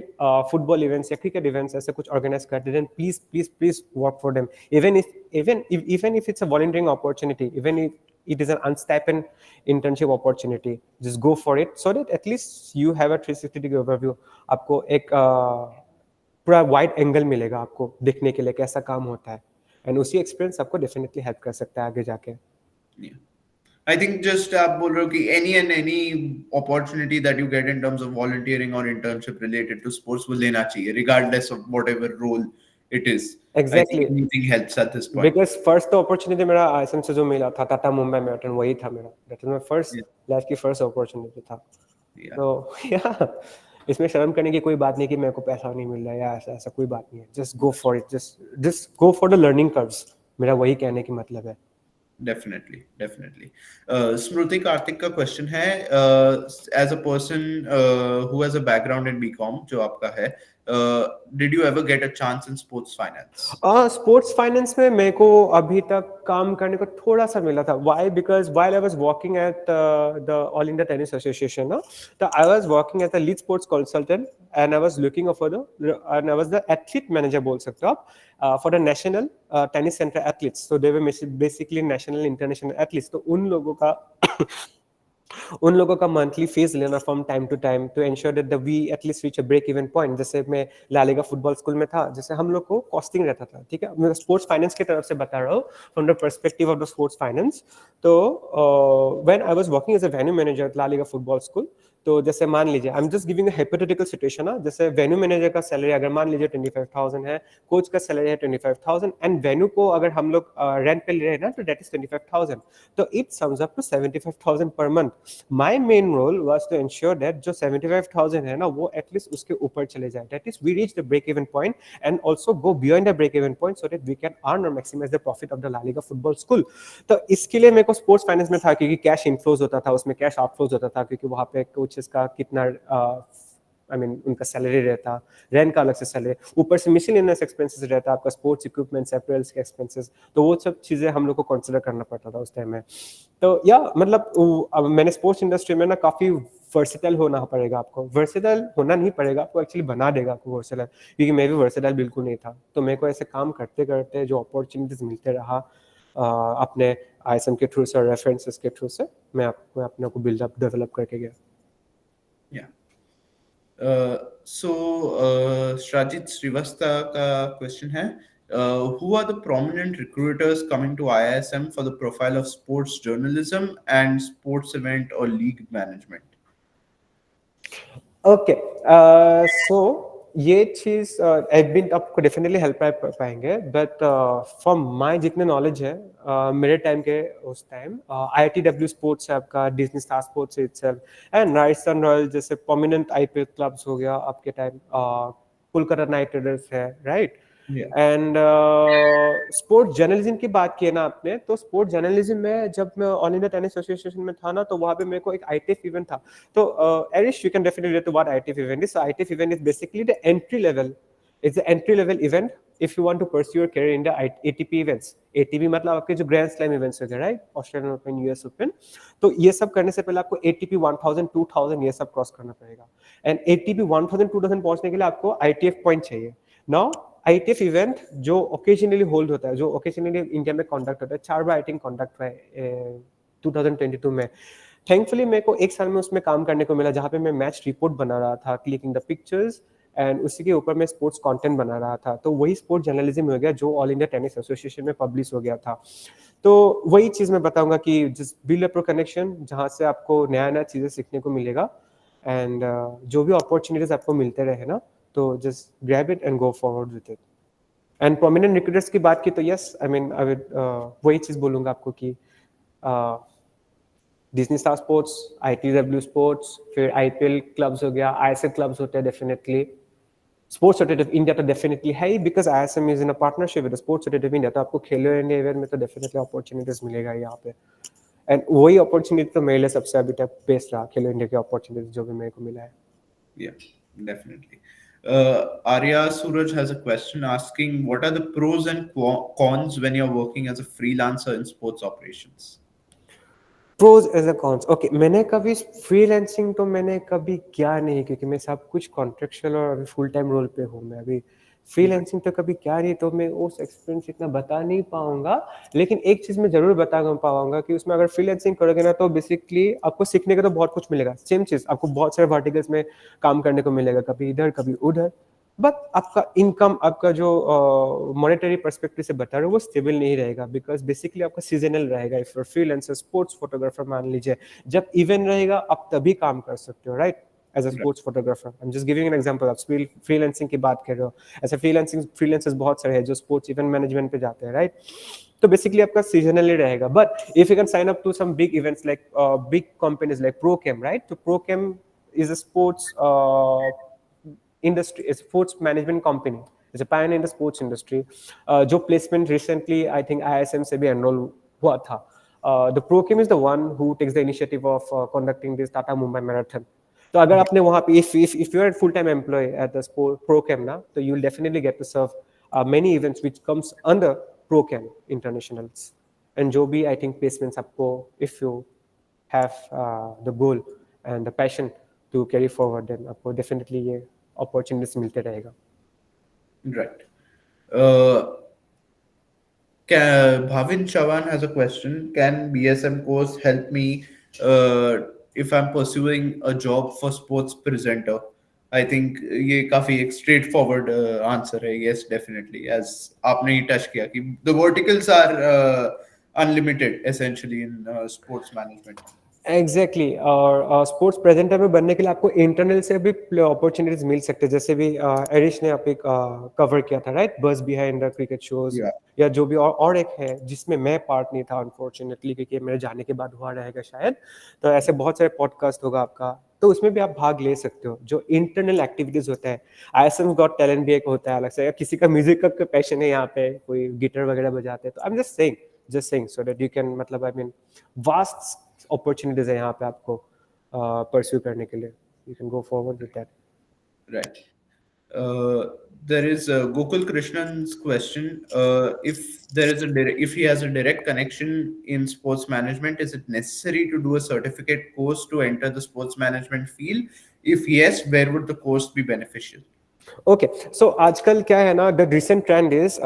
Speaker 2: football events या cricket events ऐसे कुछ organize करते हैं, then please work for them. Even if it's a volunteering opportunity, even if it is an unstipend internship opportunity, just go for it so that at least you have a 360-degree overview. आपको एक पूरा wide angle मिलेगा आपको देखने के लिए कैसा काम होता है, एंड उसी एक्सपीरियंस आपको डेफिनेटली हेल्प कर सकता है आगे जाके.
Speaker 1: I think just आप बोल रहे हो कि any opportunity that you get in terms of volunteering or internship related to sports वो लेना चाहिए regardless of whatever role it is.
Speaker 2: Exactly.
Speaker 1: I think anything helps at this point.
Speaker 2: Because first तो opportunity मेरा ISM से जो मिला था, Tata Mumbai marathon, वही था मेरा. That was my first life की first opportunity था. तो yeah, इसमें शर्म करने की कोई बात नहीं कि मेरे को पैसा नहीं मिल रहा है या ऐसा कोई बात नहीं है. Just go for it. Just go for the learning curves. मेरा वही कहने की मतलब है.
Speaker 1: Definitely. Smruti Karthik का क्वेश्चन है, as a person who has a background in BCom जो आपका है, did you ever get a chance in sports finance?
Speaker 2: Sports finance में मेरे को अभी तक काम करने को थोड़ा सा मिला था. Why? Because while I was working at the All India Tennis Association, so I was working as a lead sports consultant, and I was looking for and I was the athlete manager बोल सकते हो आप, for the national tennis center athletes. So they were basically national international athletes. तो उन लोगों का monthly fees लेना from time to time to ensure that we at least reach a break even point. जैसे मैं ला लीगा फुटबॉल स्कूल में था, जैसे हम लोग को कॉस्टिंग रहता था, ठीक है, मैं स्पोर्ट्स फाइनेंस की तरफ से बता रहा हूँ, from the perspective of the sports finance. तो when I was working as a venue manager La Liga football school, तो जैसे मान लीजिए, I am just giving a hypothetical situation ना, जैसे वेन्यू मैनेजर का सैलरी अगर मान लीजिए 25,000 है, कोच का सैलरी है 25,000, एंड वेन्यू को अगर हम लोग रेंट पे ले रहे हैं ना, तो दैट इज 25,000. तो it sums up to 75,000 per month. My main role was to ensure that जो 75,000 है ना, वो एटलीस्ट उसके ऊपर चले जाए, that is we reach the break even point and also go beyond the break even point, so that we can earn और maximise the profit of the La Liga football school. तो इसके लिए मेरे को स्पोर्ट्स फाइनेंस में था, क्योंकि cash inflows होता था, उसमें कैश आउटफ्लोज होता था, क्योंकि वहाँ पे कोचेस का कितना उनका सैलरी रहता, रेंट का अलग से सैलरी, ऊपर से मिसलेनियस एक्सपेंसेस रहता, आपका स्पोर्ट्स इक्विपमेंट्स, अपैरल्स के एक्सपेंसेस, तो वो सब चीजें हम लोग को कंसीडर करना पड़ता था उस टाइम में. तो या मतलब अब मैंने स्पोर्ट्स इंडस्ट्री में ना काफी वर्सेटाइल होना पड़ेगा आपको. वर्सेटाइल होना नहीं पड़ेगा आपको, एक्चुअली बना देगा आपको वर्सेटाइल, क्योंकि मैं भी वर्सेटाइल बिल्कुल नहीं था. तो मेरे को ऐसे काम करते करते जो अपॉर्चुनिटीज मिलते रहा अपने ISM के थ्रू से और रेफरेंसेस के थ्रू से, मैं अपने को बिल्डअप डेवलप करके गया.
Speaker 1: Shajit Srivastava का क्वेश्चन है, who are the prominent recruiters coming to IISM for the profile of sports journalism and sports event or league management?
Speaker 2: Okay, so ये चीज एडमिन आपको डेफिनेटली हेल्प पाएंगे, बट फ्रॉम माय जितने knowledge है मेरे time के उस टाइम IITW स्पोर्ट्स है आपका, Disney star sports itself, and Rajasthan royal जैसे प्रोमिनेंट IPL क्लब्स हो गया आपके टाइम, कोलकाता नाइट राइडर्स है, right.
Speaker 1: Yeah.
Speaker 2: And sports journalism की बात की है ना आपने, तो स्पोर्ट्स जर्नलिज्म में जब मैं ऑल इंडिया टेनिस एसोसिएशन में था ना, तो वहाँ पे मेरे को एक आईटीएफ इवेंट था. तो Arish, you can definitely relate to what ITF event is. So ITF event is basically the entry level, it's the entry level event if you want to pursue your career in the ATP events. ATP मतलब आपके जो grand slam events होते हैं, right? Australian open, US open. तो ये सब करने से पहले आपको ATP 1000 2000 ये सब क्रॉस करना पड़ेगा. एंड ATP 1000 2000 पहुंचने के लिए आपको ITF पॉइंट चाहिए. नाउ ITF इवेंट जो ओकेजनली होल्ड होता है, जो ओकेजनली इंडिया में कंडक्ट होता है, 4 बार आई थिंक कंडक्ट हुआ है 2022 में. थैंकफुली मेरे को एक साल में उसमें काम करने को मिला, जहाँ पे मैं मैच रिपोर्ट बना रहा था, क्लिकिंग द पिक्चर्स, एंड उसी के ऊपर मैं स्पोर्ट्स कंटेंट बना रहा था. तो वही स्पोर्ट्स जर्नलिज्म हो गया जो ऑल इंडिया टेनिस एसोसिएशन में पब्लिश हो गया था. तो वही चीज़ मैं बताऊंगा कि just build a pro connection, जहाँ से आपको नया नया चीज़ें सीखने को मिलेगा. एंड जो भी अपॉर्चुनिटीज आपको मिलते रहे ना, तो just grab it and go forward with it. And prominent recruiters की बात की तो yes, I mean I would वही चीज़ बोलूँगा आपको कि Disney star sports, ITW sports, फिर IPL क्लब्स हो गया, ISL क्लब्स होते हैं definitely. Sports authority of India तो डेफिनेटली है ही, because ISM is in a partnership with sports authority of India. तो आपको खेलो इंडिया इवेंट में तो डेफिनेटली अपॉर्चुनिटीज मिलेगा यहाँ पे. एंड वही अपॉर्चुनिटी तो मेरे लिए सबसे अभी तक बेस्ट रहा, खेलो इंडिया की अपॉर्चुनिटी जो भी मेरे को मिला है.
Speaker 1: Yeah, definitely. Arya Suraj has a question asking, what are the pros and cons when you're working as a freelancer in sports operations?
Speaker 2: Pros as a cons. Okay, मैंने कभी फ्रीलांसिंग तो मैंने कभी किया नहीं, क्योंकि मैं सब कुछ कॉन्ट्रेक्चुअल और अभी फुल टाइम रोल पे हूँ. मैं अभी फ्रीलांसिंग तो कभी क्या नहीं, तो मैं उस एक्सपीरियंस इतना बता नहीं पाऊंगा. लेकिन एक चीज मैं जरूर बता पाऊंगा कि उसमें अगर फ्रीलांसिंग करोगे ना, तो बेसिकली आपको सीखने का तो बहुत कुछ मिलेगा. सेम चीज आपको बहुत सारे वर्टिकल्स में काम करने को मिलेगा, कभी इधर कभी उधर. बट आपका इनकम, आपका जो मॉनेटरी पर्सपेक्टिव से बता रहे हो, वो स्टेबल नहीं रहेगा, बिकॉज बेसिकली आपका सीजनल रहेगा. इफ फ्रीलांसर स्पोर्ट्स फोटोग्राफर मान लीजिए, जब इवेंट रहेगा आप तभी काम कर सकते हो, right? As a sports photographer, I am just giving an example. आप फ्रीलांसिंग की बात कर रहे हो, ऐसे फ्रीलांसर्स बहुत सारे हैं जो स्पोर्ट्स इवेंट मैनेजमेंट पे जाते हैं, राइट? तो बेसिकली आपका सीजनली रहेगा. But if you can sign up to some big events like big companies like Prokem, right? तो Prokem is a sports industry, sports management company, is a pioneer in the sports industry. जो placement recently I think ISM से भी enroll हुआ था. The Prochem is the one who takes the initiative of conducting this Tata Mumbai Marathon. तो अगर आपने वहाँ पे if you are a full time employee at the Prochem ना, तो you will definitely get to serve many events which comes under Prochem internationals. and जो भी I think placements आपको, if you have the goal and the passion to carry forward, then आपको definitely ये opportunities मिलते रहेगा.
Speaker 1: Right. Bhavin Chavan has a question. Can BSM course help me if I'm pursuing a job for sports presenter? I think ये काफी एक straightforward answer है. Yes, definitely. As आपने ही touch किया कि the verticals are unlimited essentially in sports management.
Speaker 2: Exactly और sports presenter में बनने के लिए आपको इंटरनल से भी अपॉर्चुनिटीज मिल सकते हैं. जैसे भी एरिश ने आप एक कवर किया था, राइट? बस behind the cricket shows,
Speaker 1: Yeah.
Speaker 2: या जो भी और एक है जिसमें मैं पार्ट नहीं था अनफॉर्चुनेटली, क्योंकि मेरे जाने के बाद हुआ रहेगा शायद. तो ऐसे बहुत सारे पॉडकास्ट होगा आपका, तो उसमें भी आप भाग ले सकते हो. जो इंटरनल एक्टिविटीज होता है, ISM गॉट टैलेंट भी एक होता है अलग से. किसी का म्यूजिक का पैशन है यहाँ पे, कोई गिटार वगैरह बजाते हैं, तो I am just saying so that you can, मतलब आई मीन वास्ट अपॉर्चुनिटीज है यहाँ पे आपको परस्यू करने के लिए. You can go forward with that.
Speaker 1: Right. There is Gokul Krishnan's question. If there is if he has a direct connection in sports management, is it necessary to do a certificate course to enter the sports management field? If yes, where would the course be beneficial?
Speaker 2: Okay, so आजकल क्या है ना, the recent trend is,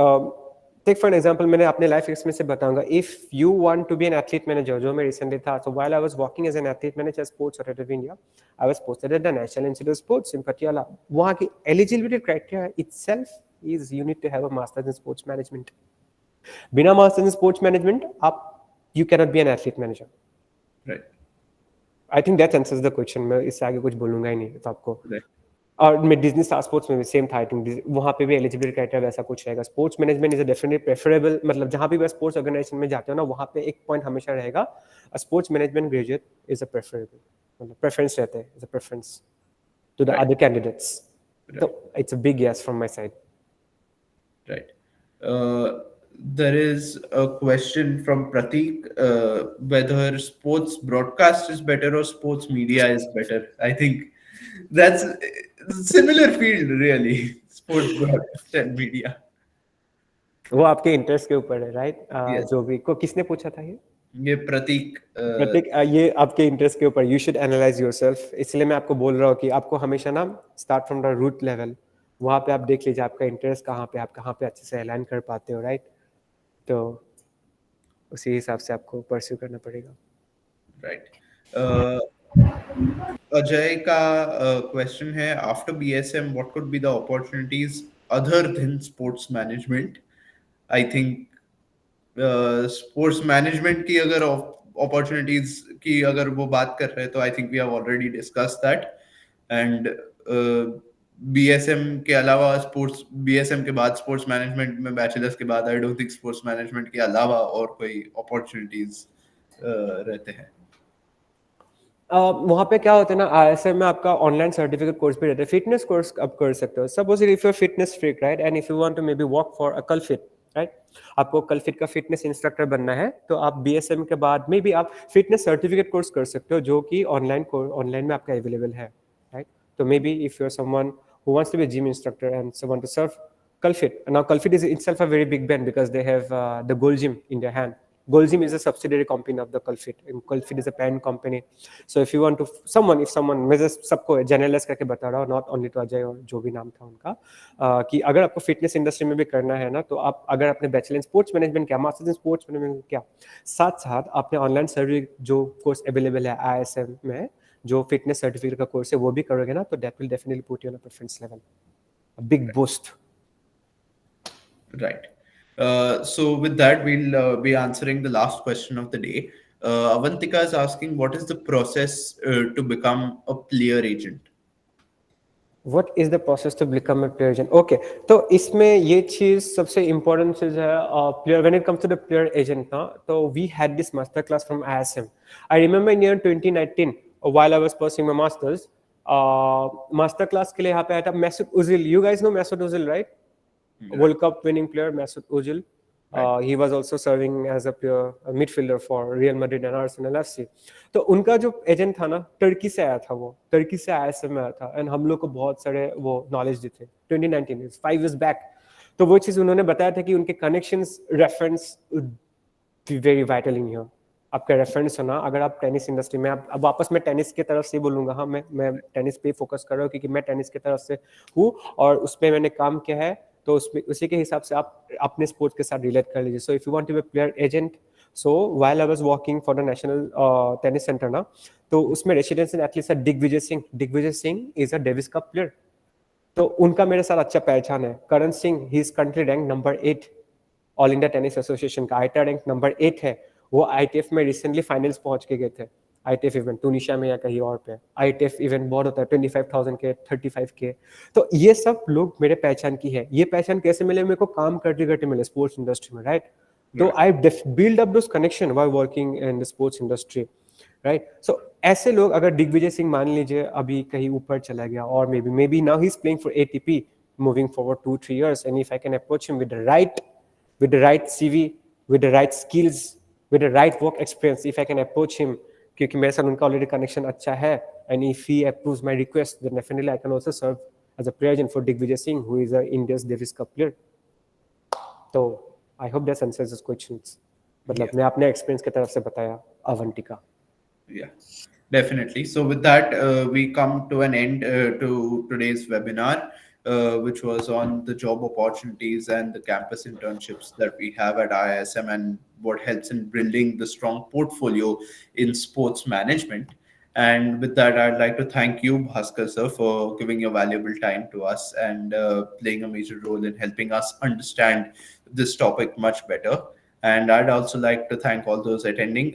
Speaker 2: take for example, मैंने अपने life experience से बताऊंगा. If you want to be an athlete manager, जो मैं रिसेंटली था, so while I was working as an athlete manager sports authority of India, I was posted at the national institute of sports in Patiala. वहाँ की eligibility criteria itself is you need to have a masters in sports management. बिना masters in sports management आप you can not be an athlete manager.
Speaker 1: Right.
Speaker 2: I think that answers the question. मैं इससे आगे कुछ बोलूंगा ही नहीं तो आपको.
Speaker 1: Right.
Speaker 2: और मैं डिज्नी स्टार स्पोर्ट्स में भी सेम था. आई थिंक वहाँ पे भी एलिजिबिलिटी क्राइटेरिया वैसा कुछ रहेगा. Sports management is definitely preferable, मतलब जहाँ भी मैं स्पोर्ट्स ऑर्गेनाइजेशन में जाते हो ना, वहाँ पे एक पॉइंट हमेशा रहेगा, sports management graduate is a preferable, मतलब प्रेफरेंस रहता है, is a preference to the
Speaker 1: Right.
Speaker 2: Other candidates. तो it's a big yes from my side.
Speaker 1: Right. There is a question from Pratik whether sports broadcast is better or sports media is better. I think that's similar field, really. Sports broadcast and media.
Speaker 2: वो आपके interest के ऊपर है, right?
Speaker 1: Yes.
Speaker 2: जो भी को किसने पूछा था ये?
Speaker 1: ये प्रतीक
Speaker 2: प्रतीक, ये आपके इंटरेस्ट के ऊपर, यू शुड एनालाइज योरसेल्फ। इसलिए मैं आपको बोल रहा हूँ कि आपको हमेशा ना start from the root level, वहाँ पे आप देख लीजिए आपका इंटरेस्ट कहाँ पे, आप कहाँ पे अच्छे से अलाइन कर पाते हो, राइट? तो उसी हिसाब से आपको परस्यू करना पड़ेगा।
Speaker 1: राइट। अजय का क्वेश्चन है, after BSM what could be the opportunities other than sports management? I think sports management की अगर अपॉर्चुनिटीज की अगर वो बात कर रहे हैं तो I think we have already discuss that. And BSM के अलावा स्पोर्ट्स, बीएसएम के बाद स्पोर्ट्स मैनेजमेंट में बैचलर्स के बाद I don't think sports management के अलावा और कोई अपॉर्चुनिटीज रहते हैं।
Speaker 2: वहाँ पे क्या होता है ना, आईएसएम में आपका ऑनलाइन सर्टिफिकेट कोर्स भी रहता है, फिटनेस कोर्स आप कर सकते हो। Suppose if you are fitness freak, right, and if you want to maybe work for a cult fit, right, आपको कल फिट का फिटनेस इंस्ट्रक्टर बनना है, तो आप बीएसएम के बाद मे बी आप फिटनेस सर्टिफिकेट कोर्स कर सकते हो, जो कि ऑनलाइन में आपका अवेलेबल है, राइट? तो maybe if you are someone who wants to be a gym instructor and someone to serve Colfit. Now Colfit is itself a very big brand because they have the Gold Gym in their hand. Gold Gym is a subsidiary company of the Colfit, and Colfit is a parent company. So if you want to, if someone, मैं सबको generalise करके बता रहा हूँ, not only to Ajay और जो भी नाम था उनका, कि अगर आपको फिटनेस इंडस्ट्री में भी करना है ना, तो आप अगर अपने बैचलर इन स्पोर्ट्स मैनेजमेंट क्या, मास्टर्स इन स्पोर्ट्स मैनेजमेंट क्या, साथ साथ आपने ऑनलाइन सर्टिफिकेट जो कोर्स अवेलेबल है आईएसएम में, जो फिटनेस सर्टिफिकेट का कोर्स है, वो भी करोगे ना, तो that will definitely put you on a preference level, a big boost.
Speaker 1: Right. So with that, we'll be answering the last question of the day. Avantika is asking, what is the process to become a player agent?
Speaker 2: What is the process to become a player agent? Okay, तो इसमें ये चीज सबसे important चीज है, player, when it comes to the player agent ना, तो we had this master class from ISM. I remember in year 2019 while I was pursuing my masters, master class के लिए यहाँ पे आया था Mesut Ozil. You guys know Mesut Ozil, right?
Speaker 1: Yeah.
Speaker 2: World Cup winning player Mesut Ozil.
Speaker 1: Right.
Speaker 2: He was also serving as a midfielder for Real Madrid and Arsenal FC. तो उनका जो agent था ना, टर्की से आया था, वो Turkey से आईएसएम में आया था, एंड हम लोग को बहुत सारे वो नॉलेज दी थे। 2019 is 5 years back. तो वो चीज उन्होंने बताया था कि उनके connections, reference very vital in here. आपका रेफरेंस होना, अगर आप टेनिस इंडस्ट्री में, अब वापस मैं टेनिस की तरफ से बोलूंगा, हाँ मैं टेनिस पे फोकस कर रहा हूँ क्योंकि मैं टेनिस की तरफ से हूँ और उस पर मैंने काम किया है, तो उसमें उसी के हिसाब से आप अपने स्पोर्ट्स के साथ रिलेट कर लीजिए। So if you want to be player agent, so while I was working for the national tennis centre ना, तो उसमें रेसिडेंशियल एथलीट है Digvijay Singh is a Davis cup player, तो उनका मेरे साथ अच्छा पहचान है। Karan Singh, he is country rank number 8 all India tennis association का, आईटा रैंक नंबर 8 है। वो आईटीएफ में रिसेंटली फाइनल्स पहुंच के गए थे, आईटीएफ इवेंट टूनिशिया में या कहीं और पे। आईटीएफ इवेंट बहुत होता है, 25,000 के, 35 के। तो ये सब लोग मेरे पहचान की है। ये पहचान कैसे मिले? मेरे को काम करते करते मिले स्पोर्ट्स इंडस्ट्री में, राइट? तो I build up those connection while working in the sports industry, right? So ऐसे लोग, अगर दिग्विजय सिंह मान लीजिए अभी कहीं ऊपर चला गया, और may be now he is playing for ATP moving forward 2-3 years, and if I can approach him with the right CV, with the right skills, with the right work experience, if I can approach him, क्योंकि मेरे साथ उनका already connection अच्छा है, and if he approves my request, then definitely I can also serve as a player agent for Digvijay Singh, who is India's Davis Cup player. तो I hope that answers his questions. मतलब मैं अपने experience की तरफ से बताया Avantika.
Speaker 1: Yeah, definitely. So with that, we come to an end to today's webinar, which was on the job opportunities and the campus internships that we have at IISM and what helps in building the strong portfolio in sports management. And with that, I'd like to thank you, Bhaskar sir, for giving your valuable time to us and playing a major role in helping us understand this topic much better. And I'd also like to thank all those attending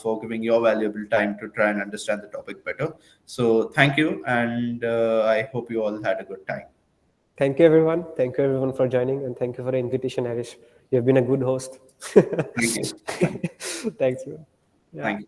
Speaker 1: for giving your valuable time to try and understand the topic better. So thank you, and I hope you all had a good time.
Speaker 2: Thank you, everyone. Thank you, everyone, for joining, and thank you for the invitation, Harish. You've been a good host.
Speaker 1: Thank you.
Speaker 2: Thanks, man. Yeah.
Speaker 1: Thank you.